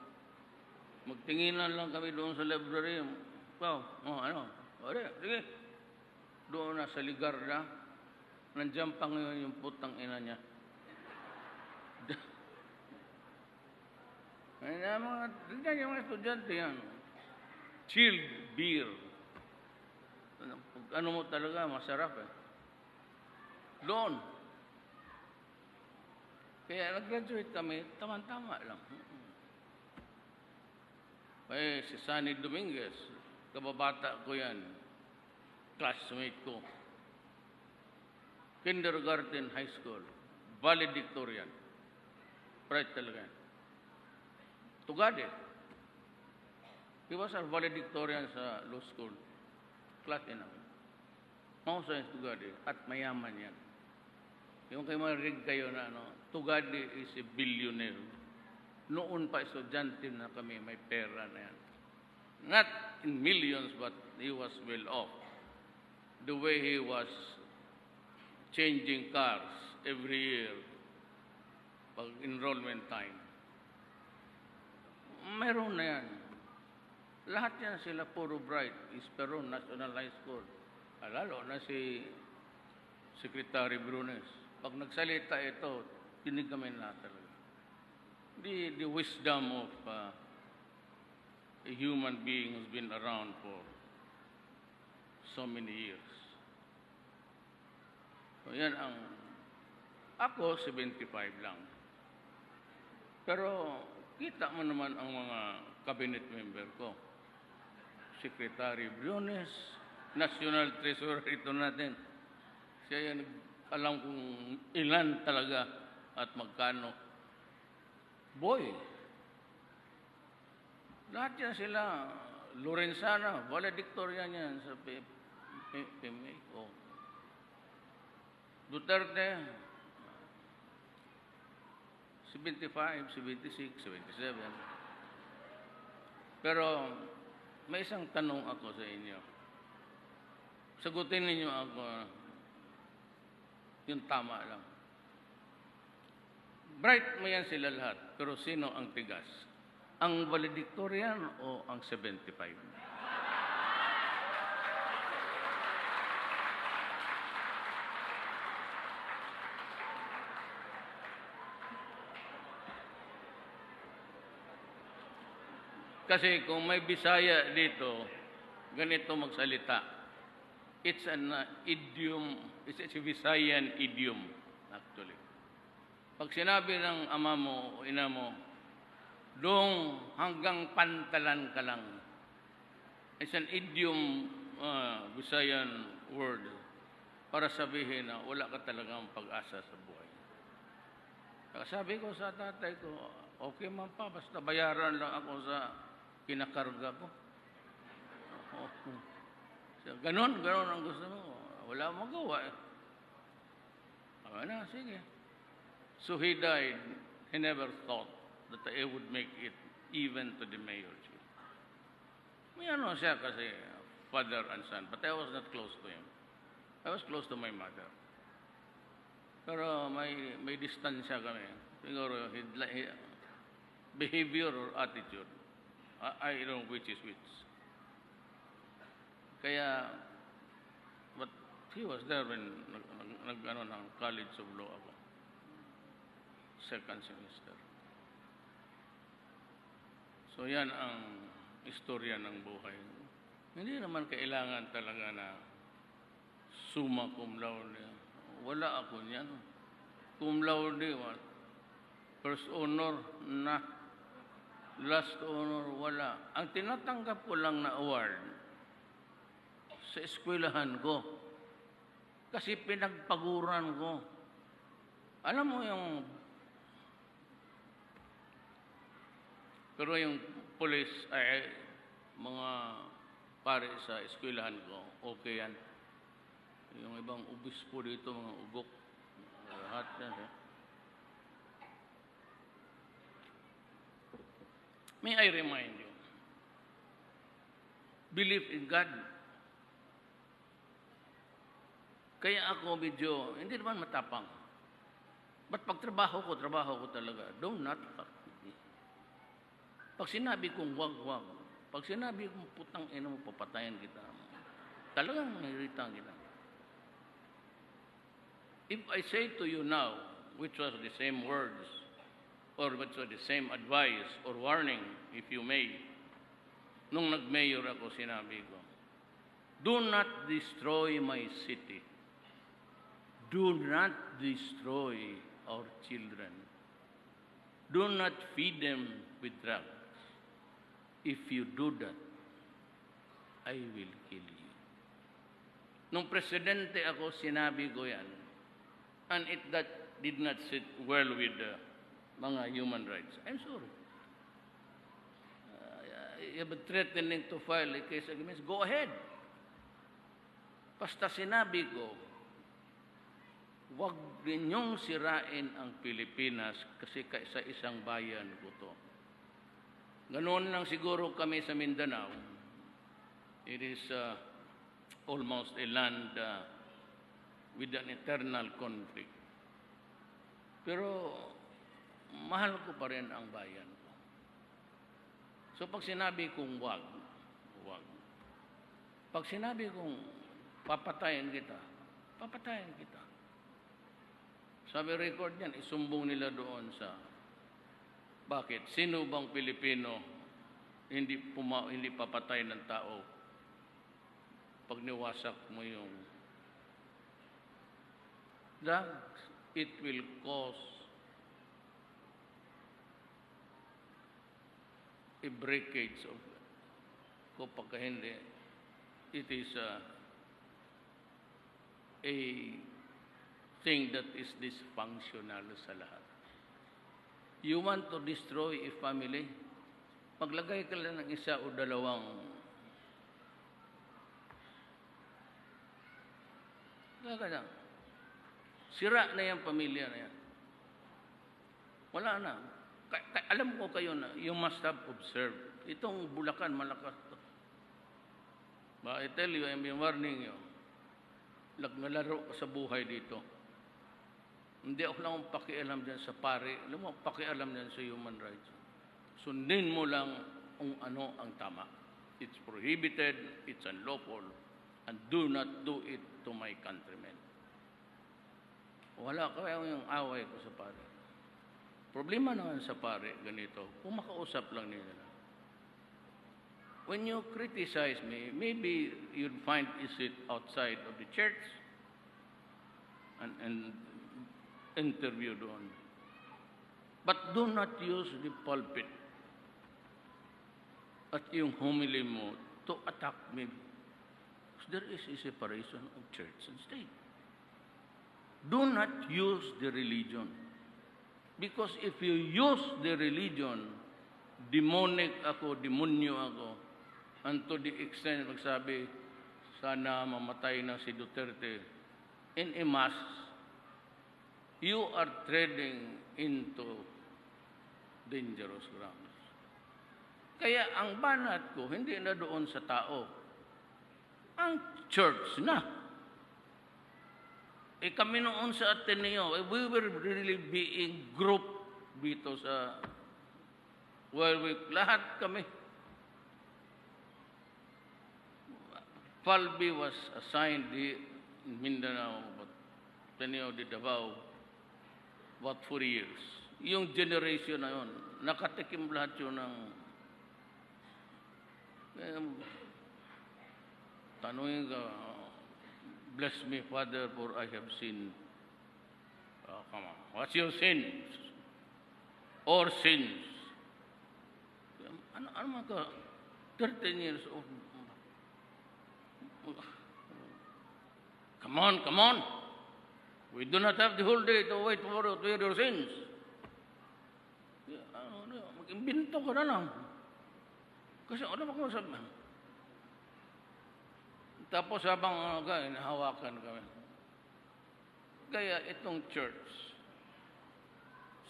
Magtinginan lang kami doon sa library. Sige. Doon na sa ligar na. Nandiyan pa ngayon yung putang ina niya. Yung mga estudyante yan. Chilled beer. Ano mo talaga, masarap eh. Doon. Kaya nag-graduate kami, tama-tama lang. Si Sunny Dominguez, kababata ko yan, classmate ko. Kindergarten, high school, valedictorian. Right talaga yan. Tugade. He was our valedictorian sa law school. Klase namin. Mahusay ang Tugade at mayaman yan. Yung kayo marinig kayo na Tugade is a billionaire. Noon pa estudyante na kami, may pera na yan. Not in millions, but he was well off. The way he was changing cars every year pag enrollment time. Meron na yan. Lahat yan sila puro bright. Esperon National High School. Lalo na si Secretary Briones. Pag nagsalita ito, tinig kami na talaga. The wisdom of a human being who's been around for so many years. So yan ako 75 lang. Pero kita mo naman ang mga cabinet member ko. Secretary Briones, National Treasurer ito natin. Siya yan alam kung ilan talaga at magkano. Boy, lahat yan sila, Lorenzana, valedictorian yan sa PMA. Duterte, 75, 76, 77. Pero may isang tanong ako sa inyo. Sagutin ninyo ako yung tama lang. Bright mo yan sila lahat, pero sino ang tigas? Ang valedictorian o ang 75? Kasi kung may Bisaya dito, ganito magsalita. It's an idiom, it's a Visayan idiom, actually. Pag sinabi ng ama mo o ina mo, dong hanggang pantalan ka lang. It's an idiom, Visayan word, para sabihin na wala ka talagang pag-asa sa buhay. Kaya sabi ko sa tatay ko, okay man pa, basta bayaran lang ako sa kinakarga ko. Ganon ang gusto mo. Wala akong magawa eh. Sige. So he died. He never thought that I would make it even to the mayorship. May siya kasi father and son, but I was not close to him. I was close to my mother. Pero may distansya kami. Siguro, behavior or attitude. I don't know which is which. Kaya, but he was there when ng College of Law ako. Second semester. So yan ang istorya ng buhay. Hindi naman kailangan talaga na summa cum laude. Wala ako niyan. Cum laude, what? First honor, na. Last honor, wala. Ang tinatanggap ko lang na award sa eskwelahan ko. Kasi pinagpaguran ko. Alam mo yung... Pero yung police, mga pare sa eskwelahan ko, okay yan. Yung ibang obispo dito, mga ugok. Lahat yan. May I remind you, believe in God. Kaya ako medyo, hindi naman matapang. But pag trabaho ko talaga. Do not fuck with me. Pag sinabi kong wag. Pag sinabi kong putang ina mo, papatayan kita. Talagang nahiritan kita. If I say to you now, which was the same words, or which was the same advice or warning, if you may, nung nag-mayor ako, sinabi ko, do not destroy my city. Do not destroy our children. Do not feed them with drugs. If you do that, I will kill you. Nung presidente ako, sinabi ko yan. And that did not sit well with mga human rights. I'm sorry. You have threatening to file a case against, go ahead. Basta sinabi ko, huwag ninyong sirain ang Pilipinas kasi kaisa-isang bayan ko to. Ganoon lang siguro kami sa Mindanao. It is almost a land with an eternal conflict. Pero mahal ko pa rin ang bayan ko. So pag sinabi kong wag. Pag sinabi kong papatayin kita. Sabi record niyan, isumbong nila doon sa bakit? Sino bang Pilipino hindi papatay ng tao pag niwasak mo yung drugs? It will cause a breakage of kapag hindi. It is a thing that is dysfunctional sa lahat. You want to destroy a family? Maglagay ka lang ng isa o dalawang sira na yung pamilya na yan. Wala na. Alam ko kayo na, you must have observed. Itong Bulacan, malakas to. But I tell you, I'm warning you. Nalaro ka sa buhay dito. Hindi ako lang pakialam dyan sa pare. Alam mo, pakialam dyan sa human rights. Sundin mo lang kung ano ang tama. It's prohibited, it's unlawful, and do not do it to my countrymen. Wala kaya yung away ko sa pare. Problema naman sa pare, ganito, kung makausap lang nila. When you criticize me, maybe you'd find it outside of the church and interview doon. But do not use the pulpit at yung homily mo to attack me. Because there is a separation of church and state. Do not use the religion. Because if you use the religion, demonic ako, demonyo ako, and to the extent magsabi, sana mamatay na si Duterte, in a mass, you are treading into dangerous grounds. Kaya ang banat ko, hindi na doon sa tao. Ang church na. Kami noon sa Ateneo, we were really being grouped dito sa, lahat kami. Falbi was assigned in Mindanao, but Ateneo de Davao, about 4 years. Yung generation na yun, nakatikim lahat yun ng tanungin ka, bless me, Father, for I have sinned. Come on. What's your sins? Or sins? Ano man ka? 13 years old. Come on. We do not have the whole day to wait for your sins. Mag-imbento ka na lang. Kasi ano ba kung sabi? Tapos habang hawakan kami. Kaya itong church,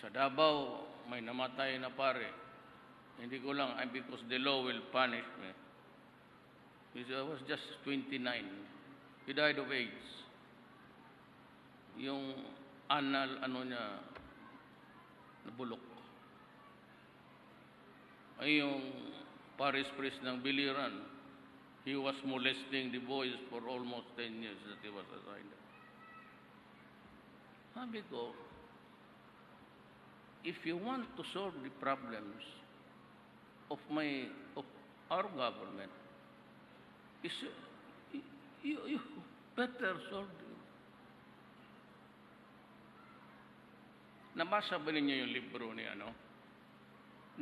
sa Davao, may namatay na pare. Hindi ko lang, because the law will punish me. Because I was just 29. He died of AIDS. Yung anal, niya, nabulok. Ay yung parish priest ng Biliran, he was molesting the boys for almost 10 years that he was assigned. Sabi ko, if you want to solve the problems of our government, you better solve them. Nabasa ba ninyo yung libro ni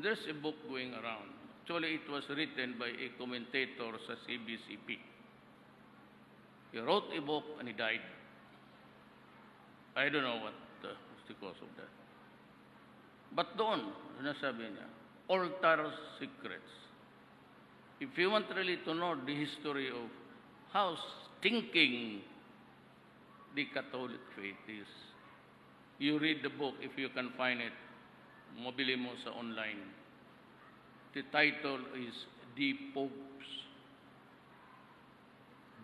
There's a book going around. Actually, it was written by a commentator sa CBCP. He wrote a book and he died. I don't know what was the cause of that. But doon, sinasabi niya, altar secrets. If you want really to know the history of how stinking the Catholic faith is, you read the book if you can find it. Mabili mo sa online. The title is The Popes.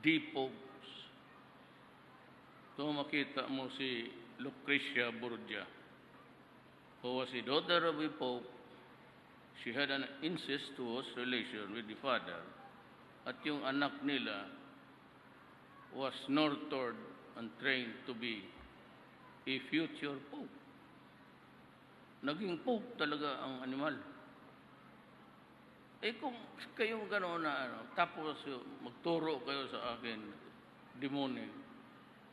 The Popes. So makita mo si Lucretia Borgia, who was the daughter of a Pope. She had an incestuous relation with the father. At yung anak nila was nurtured and trained to be a future Pope. Naging Pope talaga ang animal. Kung kayong gano'n na tapos magturo kayo sa akin, demonic,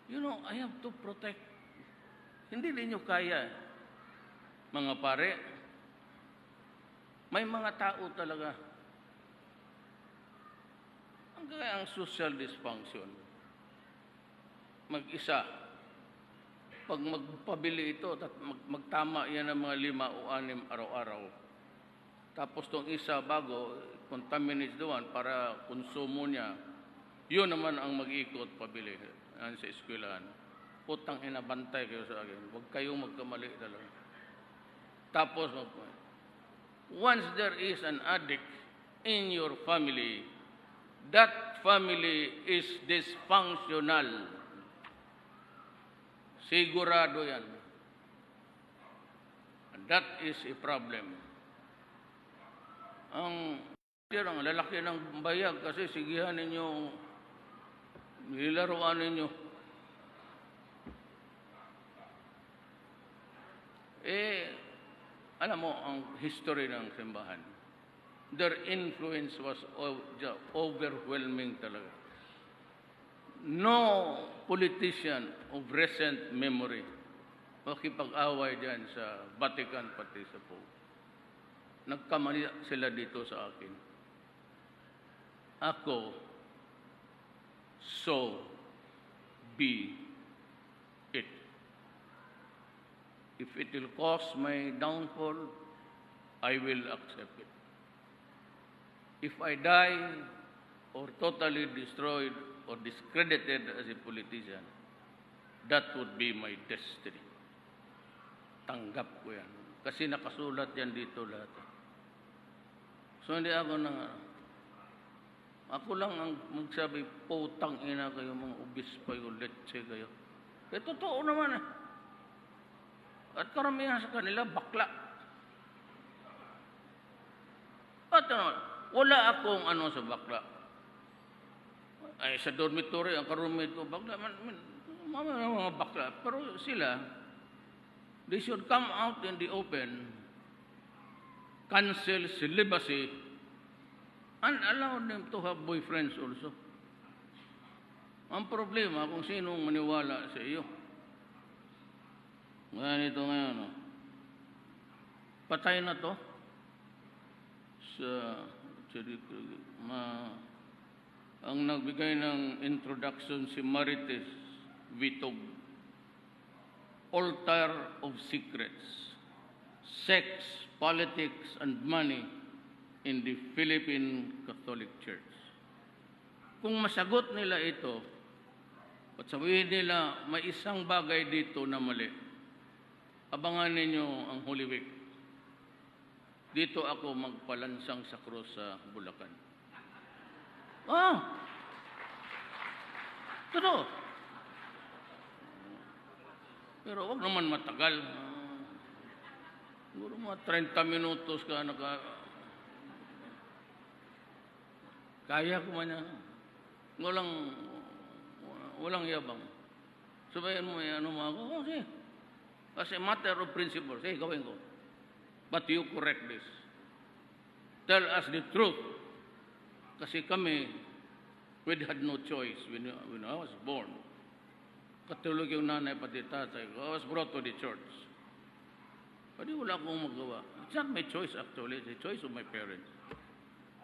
I have to protect. Hindi ninyo kaya, mga pare. May mga tao talaga. Ang gaya ang social dysfunction. Mag-isa. Pag magpabili ito, magtama yan ng mga 5 o 6 araw-araw. Tapos itong isa bago, contaminates doon para konsumo niya. Yun naman ang mag-ikot pabili sa eskwelahan. Putang inabantay kayo sa akin. Huwag kayong magkamali talaga. Tapos, once there is an addict in your family, that family is dysfunctional. Sigurado yan. And that is a problem. Ang lalaki ng bayag kasi sigihan ninyo, nilaruan ninyo. Alam mo, ang history ng simbahan, their influence was overwhelming talaga. No politician of recent memory makipag-away dyan sa Vatican pati sa Pope. Nagkamali sila dito sa akin. Ako, so be it. If it will cause my downfall, I will accept it. If I die or totally destroyed or discredited as a politician, that would be my destiny. Tanggap ko yan. Kasi nakasulat yan dito lahat. So hindi ako ako lang ang magsabi, putang ina kayo, mga obispo kayo, letse kayo. Kaya totoo naman At karamihan sa kanila, bakla. At wala akong sa bakla. Ay, sa dormitory, ang karumit ko, bakla, mga bakla. Pero sila, they should come out in the open, cancel celibacy, and allow them to have boyfriends also. Ang problema kung sinong maniwala sa iyo. Ganito ngayon, patay na to sa ang nagbigay ng introduction si Marites Vitog. Altar of Secrets, Sex, Politics, and Money in the Philippine Catholic Church. kung masagot nila ito, at sabihin nila may isang bagay dito na mali, abangan ninyo ang Holy Week. Dito ako magpalansang sa krus sa Bulacan. Totoo. Pero wag naman matagal. Siguro mga 30 minutos ka kaya ko man yan. Walang yabang. Sabayan mo ano mga ako, sige. As a matter of principle, sige, gawin ko. But you correct this. Tell us the truth. Kasi kami, we had no choice when I was born. Katulog yung nanay pati tatay ko. I was brought to the church. Pwede wala akong magawa. It's not my choice actually. It's the choice of my parents.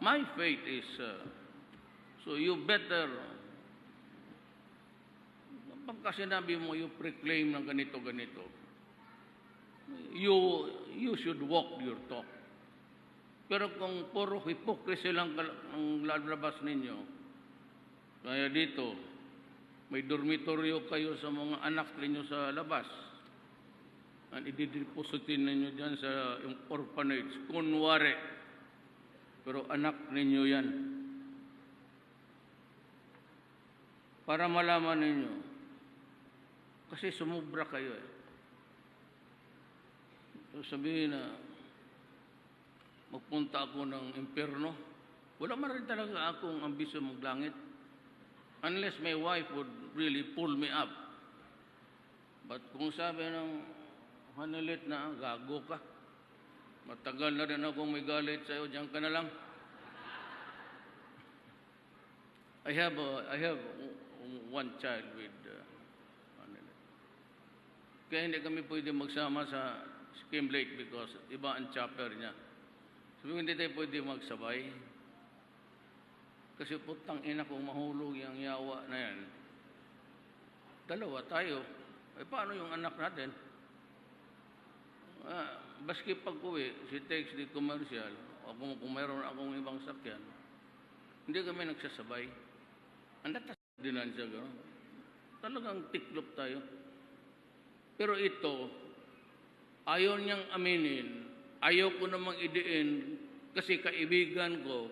My faith is, so you better, pagka sinabi mo, you proclaim ng ganito-ganito, you should walk your talk. Pero kung puro hypocrisy lang ang lalabas ninyo, kaya dito, may dormitoryo kayo sa mga anak ninyo sa labas. At ididepositin ninyo dyan sa yung orphanage. Kunwari, pero anak ninyo yan. Para malaman ninyo. Kasi sumubra kayo eh. So sabihin na, magpunta ako ng impyerno. Wala man rin talaga akong ambisyon maglangit. Unless my wife would really pull me up. But kung sabi ng hanilit na, gago ka. Matagal na rin akong may galit sa'yo, diyan ka na lang. I have one child with hanilit. Kaya hindi kami pwede magsama sa Scheme Lake because iba ang chapter niya. Sabi hindi tayo pwede magsabay. Kasi putang ina kung mahulog yung yawa na yan. Dalawa tayo. Eh paano yung anak natin? Baski pag uwi, she takes the commercial, o kung mayroon akong ibang sakyan, hindi kami nagsasabay. Ang datas dinan siya, gano'n. Talagang tiklop tayo. Pero ito, ayaw niyang aminin, ayaw ko namang idiin, kasi kaibigan ko,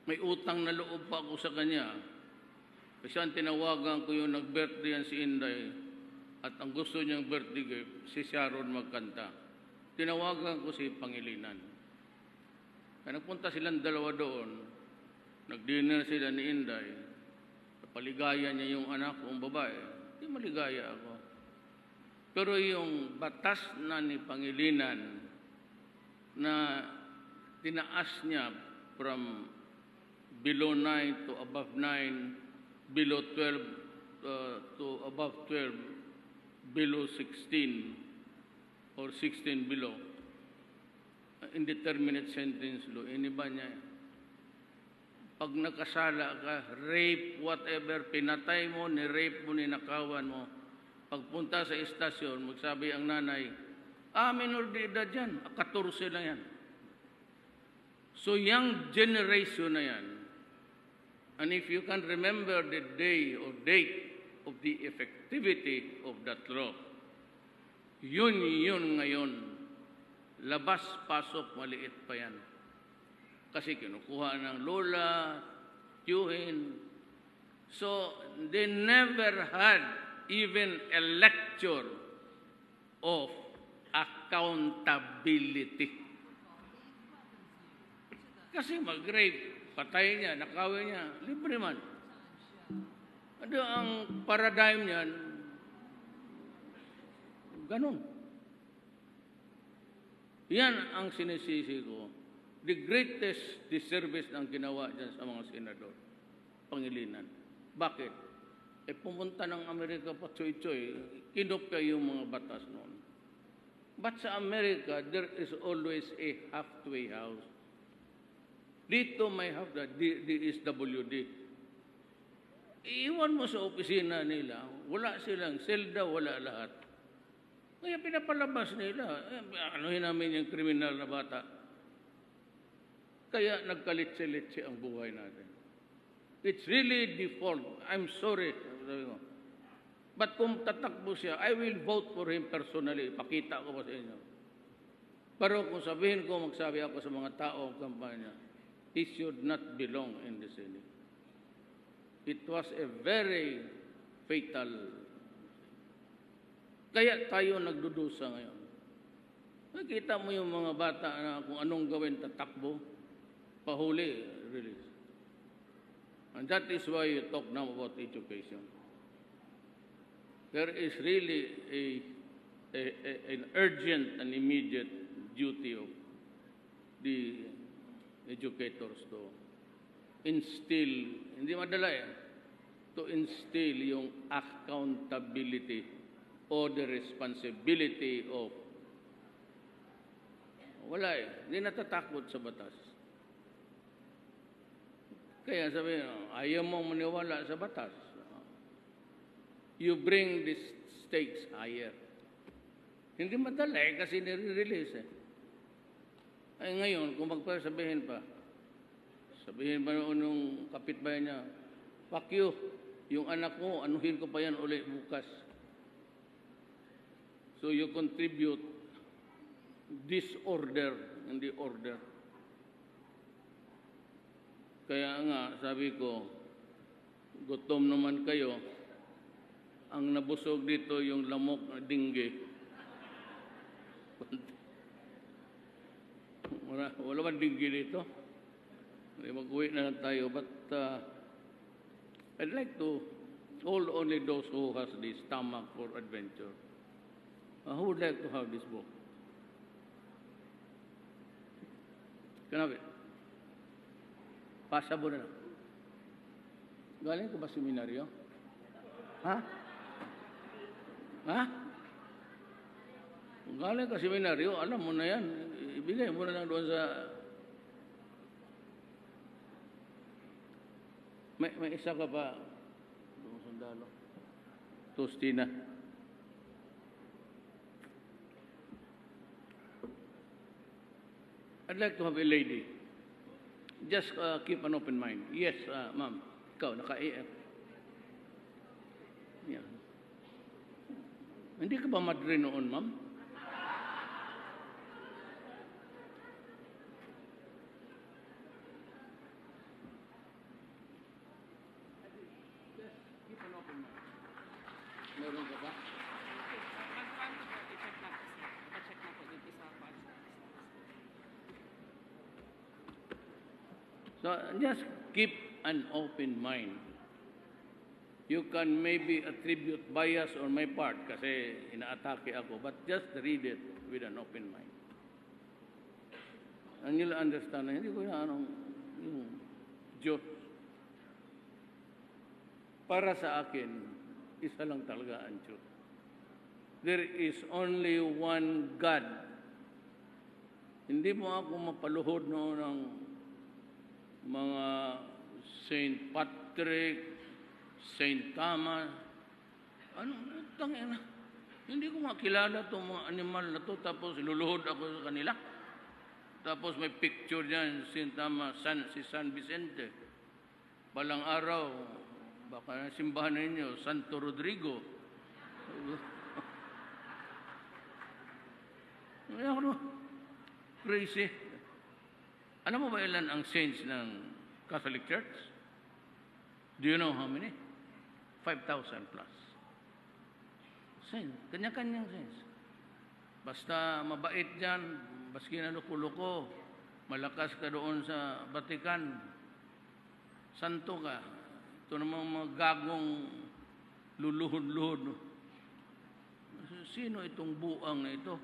may utang na loob pa ako sa kanya. Kasi ang tinawagan ko yung nag-birthday yan si Inday, at ang gusto niyang birthday gift, si Sharon magkanta. Tinawagan ko si Pangilinan. Kaya nagpunta silang dalawa doon, nag-dinner sila ni Inday, paligaya niya yung anak kong babae, hindi maligaya ako. Pero yung batas na ni Pangilinan na tinaas niya from below 9 to above 9, below 12 to above 12, below 16, or 16 below, indeterminate sentence law, iniba niya. Pag nakasala ka, rape, whatever, pinatay mo, ni-rape mo, ninakawan mo, pagpunta sa istasyon, magsabi ang nanay, minor de edad yan, 14 lang yan. So young generation na yan. And if you can remember the day or date of the effectivity of that law, yun ngayon. Labas-pasok, maliit pa yan. Kasi kinukuha ng lola, tiyuhin. So, they never had even a lecture of accountability. Kasi mag-rape, patay niya, nakawin niya, libre man. Ano ang paradigm niyan? Ganon. Yan ang sinisisi ko. The greatest disservice ng ginawa dyan sa mga senador. Pangilinan. Bakit? Pumunta ng Amerika pa choy-choy, kinopya yung mga batas noon. But sa Amerika, there is always a halfway house. Dito may half the DSWD. Iwan mo sa opisina nila, wala silang selda, wala lahat. Kaya pinapalabas nila, anuhin namin yung kriminal na bata. Kaya nagkalitse-litse ang buhay natin. It's really default. I'm sorry. Sabi ko. But kung tatakbo siya, I will vote for him personally. Pakita ko pa sa inyo. Pero kung sabihin ko, magsabi ako sa mga tao ng kampanya, he should not belong in the Senate. It was a very fatal. Kaya tayo nagdudusa ngayon. Nakita mo yung mga bata na kung anong gawin tatakbo, pahuli, release. And that is why you talk now about education. There is really an urgent and immediate duty of the educators to instill, hindi madala to instill yung accountability or the responsibility of, wala hindi natatakot sa batas. Kaya sabi, ayaw mong maniwala sa batas. You bring the stakes higher. Hindi madala kasi nire-release Ay ngayon, kung magpasabihin pa, sabihin ba nung kapitbahay niya, fuck you, yung anak mo, anuhin ko pa yan ulit bukas. So you contribute disorder in the order. Kaya nga, sabi ko, gutom naman kayo, ang nabusog dito yung lamok na dingge. Wala man dingge dito. Mag-uwi na lang tayo. But I'd like to hold only those who has the stomach for adventure. Who would like to have this book? Can I have it? Pasa mo na lang. Galing ko ba seminaryo? Ha? Ha? Kung galing ka seminaryo, alam mo na yan. Ibigay mo na lang doon sa... May isa ka pa. Doon sandalo. Tostina. I'd like to have a lady. Just keep an open mind. Yes, ma'am. Ikaw, naka-AF. Yeah. Hindi ka ba madre noon, ma'am? Just keep an open mind. Meron ka ba? So just keep an open mind. You can maybe attribute bias on my part kasi inaatake ako, but just read it with an open mind. And you'll understand na hindi ko yung Diyos. Para sa akin, isa lang talaga ang Diyos. There is only one God. Hindi mo ako mapaluhod noon ng mga Saint Patrick, Saint Thomas. Anong tangin na? Hindi ko makilala itong mga animal na to, tapos luluhod ako sa kanila. Tapos may picture niyan, Saint Thomas, si San Vicente. Balang araw, baka simbahan ninyo, Santo Rodrigo. Crazy. Alam mo ba ilan ang saints ng Catholic Church? Do you know how many? 5,000 plus. Saints. Kanya-kanyang saints. Basta mabait dyan, baski na luko-luko, malakas ka doon sa Vatican, santo ka. Ito namang mga gagong luluhod-luhod. Sino itong buang na ito?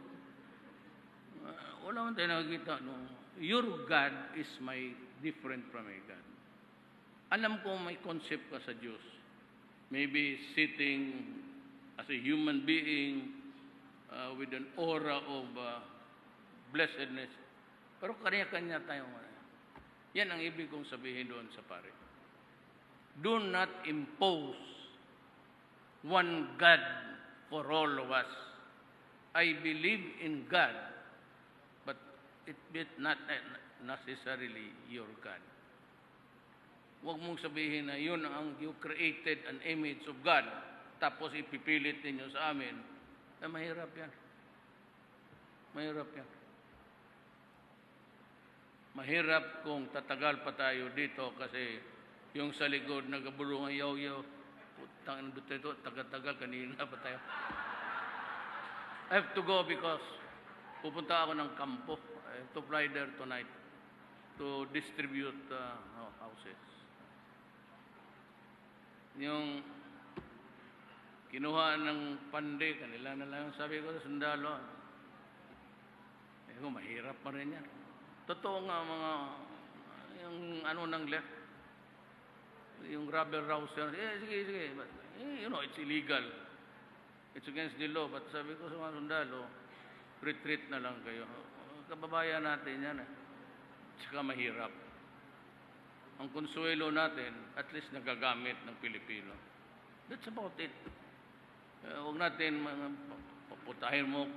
Wala man tayo nakakita. No? Your God is different from my God. Alam ko may concept ka sa Diyos. Maybe sitting as a human being with an aura of blessedness. Pero kanya-kanya tayo. Yan ang ibig kong sabihin doon sa pare. Do not impose one God for all of us. I believe in God, but it is not necessarily your God. Huwag mong sabihin na yun ang you created an image of God, tapos ipipilit ninyo sa amin. Mahirap yan. Mahirap yan. Mahirap kung tatagal pa tayo dito kasi yung sa likod nagabulungan yaw-yaw. Putang ina ito, tagal-tagal, kanina pa tayo. I have to go because pupunta ako ng kampo. I have to fly there tonight to distribute houses. Yung kinuha ng Pandi, kanila na lang sabi ko sa sundalo. Mahirap pa rin yan. Totoo nga mga, yung ano ng left, yung rubber rouser, sige. But, you know, it's illegal. It's against the law. But sabi ko sa mga sundalo, retreat na lang kayo. Kababayan natin yan. Tsaka mahirap. Ang konsuelo natin, at least nagagamit ng Pilipino. That's about it. Huwag natin paputahin mo,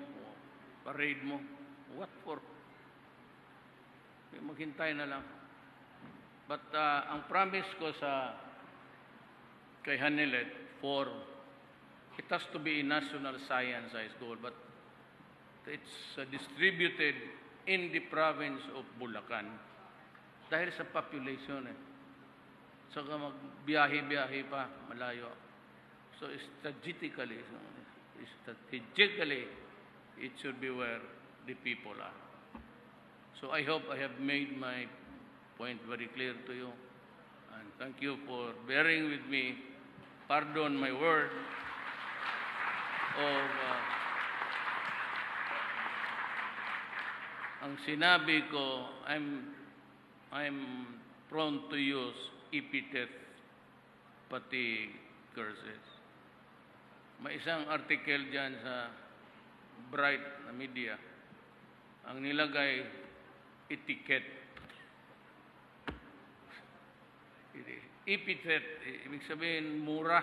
parade mo. What for? Maghintay na lang. But ang promise ko kay Hanilet it has to be a national science high school, but it's distributed in the province of Bulacan. Dahil sa population Saka magbiyahe-biyahe pa, malayo. So strategically, it should be where the people are. So I hope I have made my point very clear to you. And thank you for bearing with me. Pardon my word of ang sinabi ko, I'm prone to use epithet pati curses. May isang article dyan sa Bright na media. Ang nilagay, etiquette. Epithet, ibig sabihin, mura.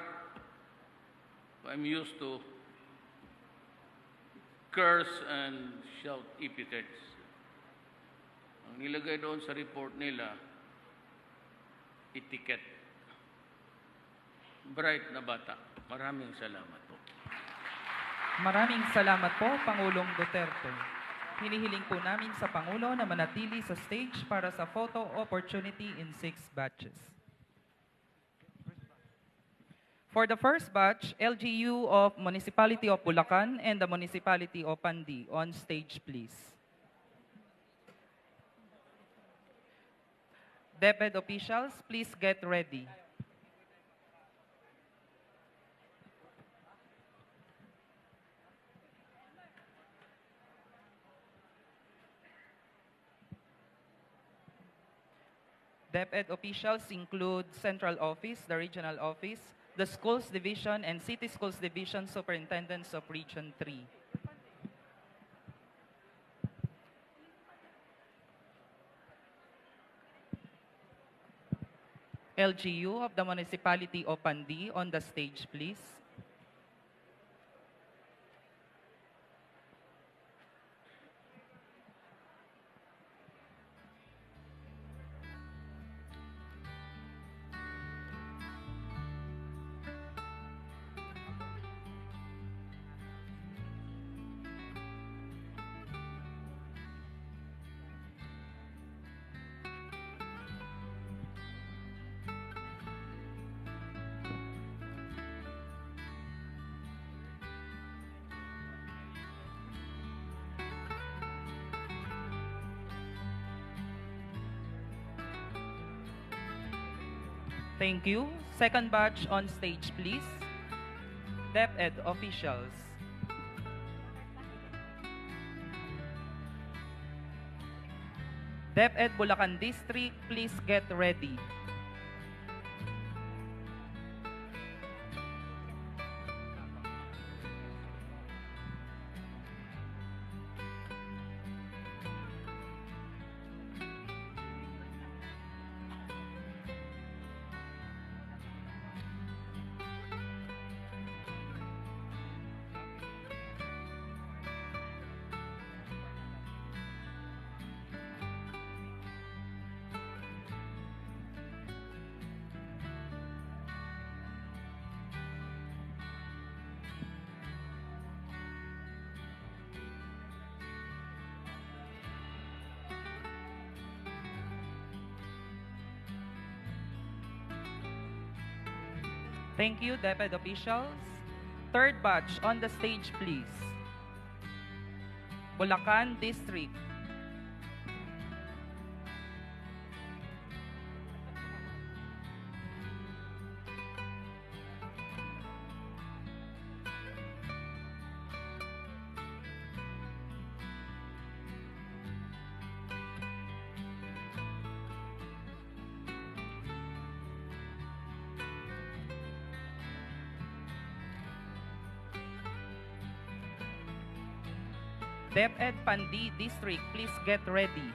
I'm used to curse and shout epithets. Ang nilagay doon sa report nila, etiquette. Bright na bata. Maraming salamat po. Maraming salamat po, Pangulong Duterte. Hinihiling po namin sa Pangulo na manatili sa stage para sa photo opportunity in 6 batches. For the first batch, LGU of Municipality of Bulacan and the Municipality of Pandi, on stage please. DepEd officials, please get ready. DepEd officials include Central Office, the Regional Office, the Schools Division, and City Schools Division Superintendents of Region 3. LGU of the Municipality of Pandi, on the stage, please. Thank you. Second batch on stage, please. DepEd officials. DepEd Bulacan District, please get ready. Thank you, DepEd officials. Third batch, on the stage, please. Bulacan District. DepEd Pandi District, please get ready.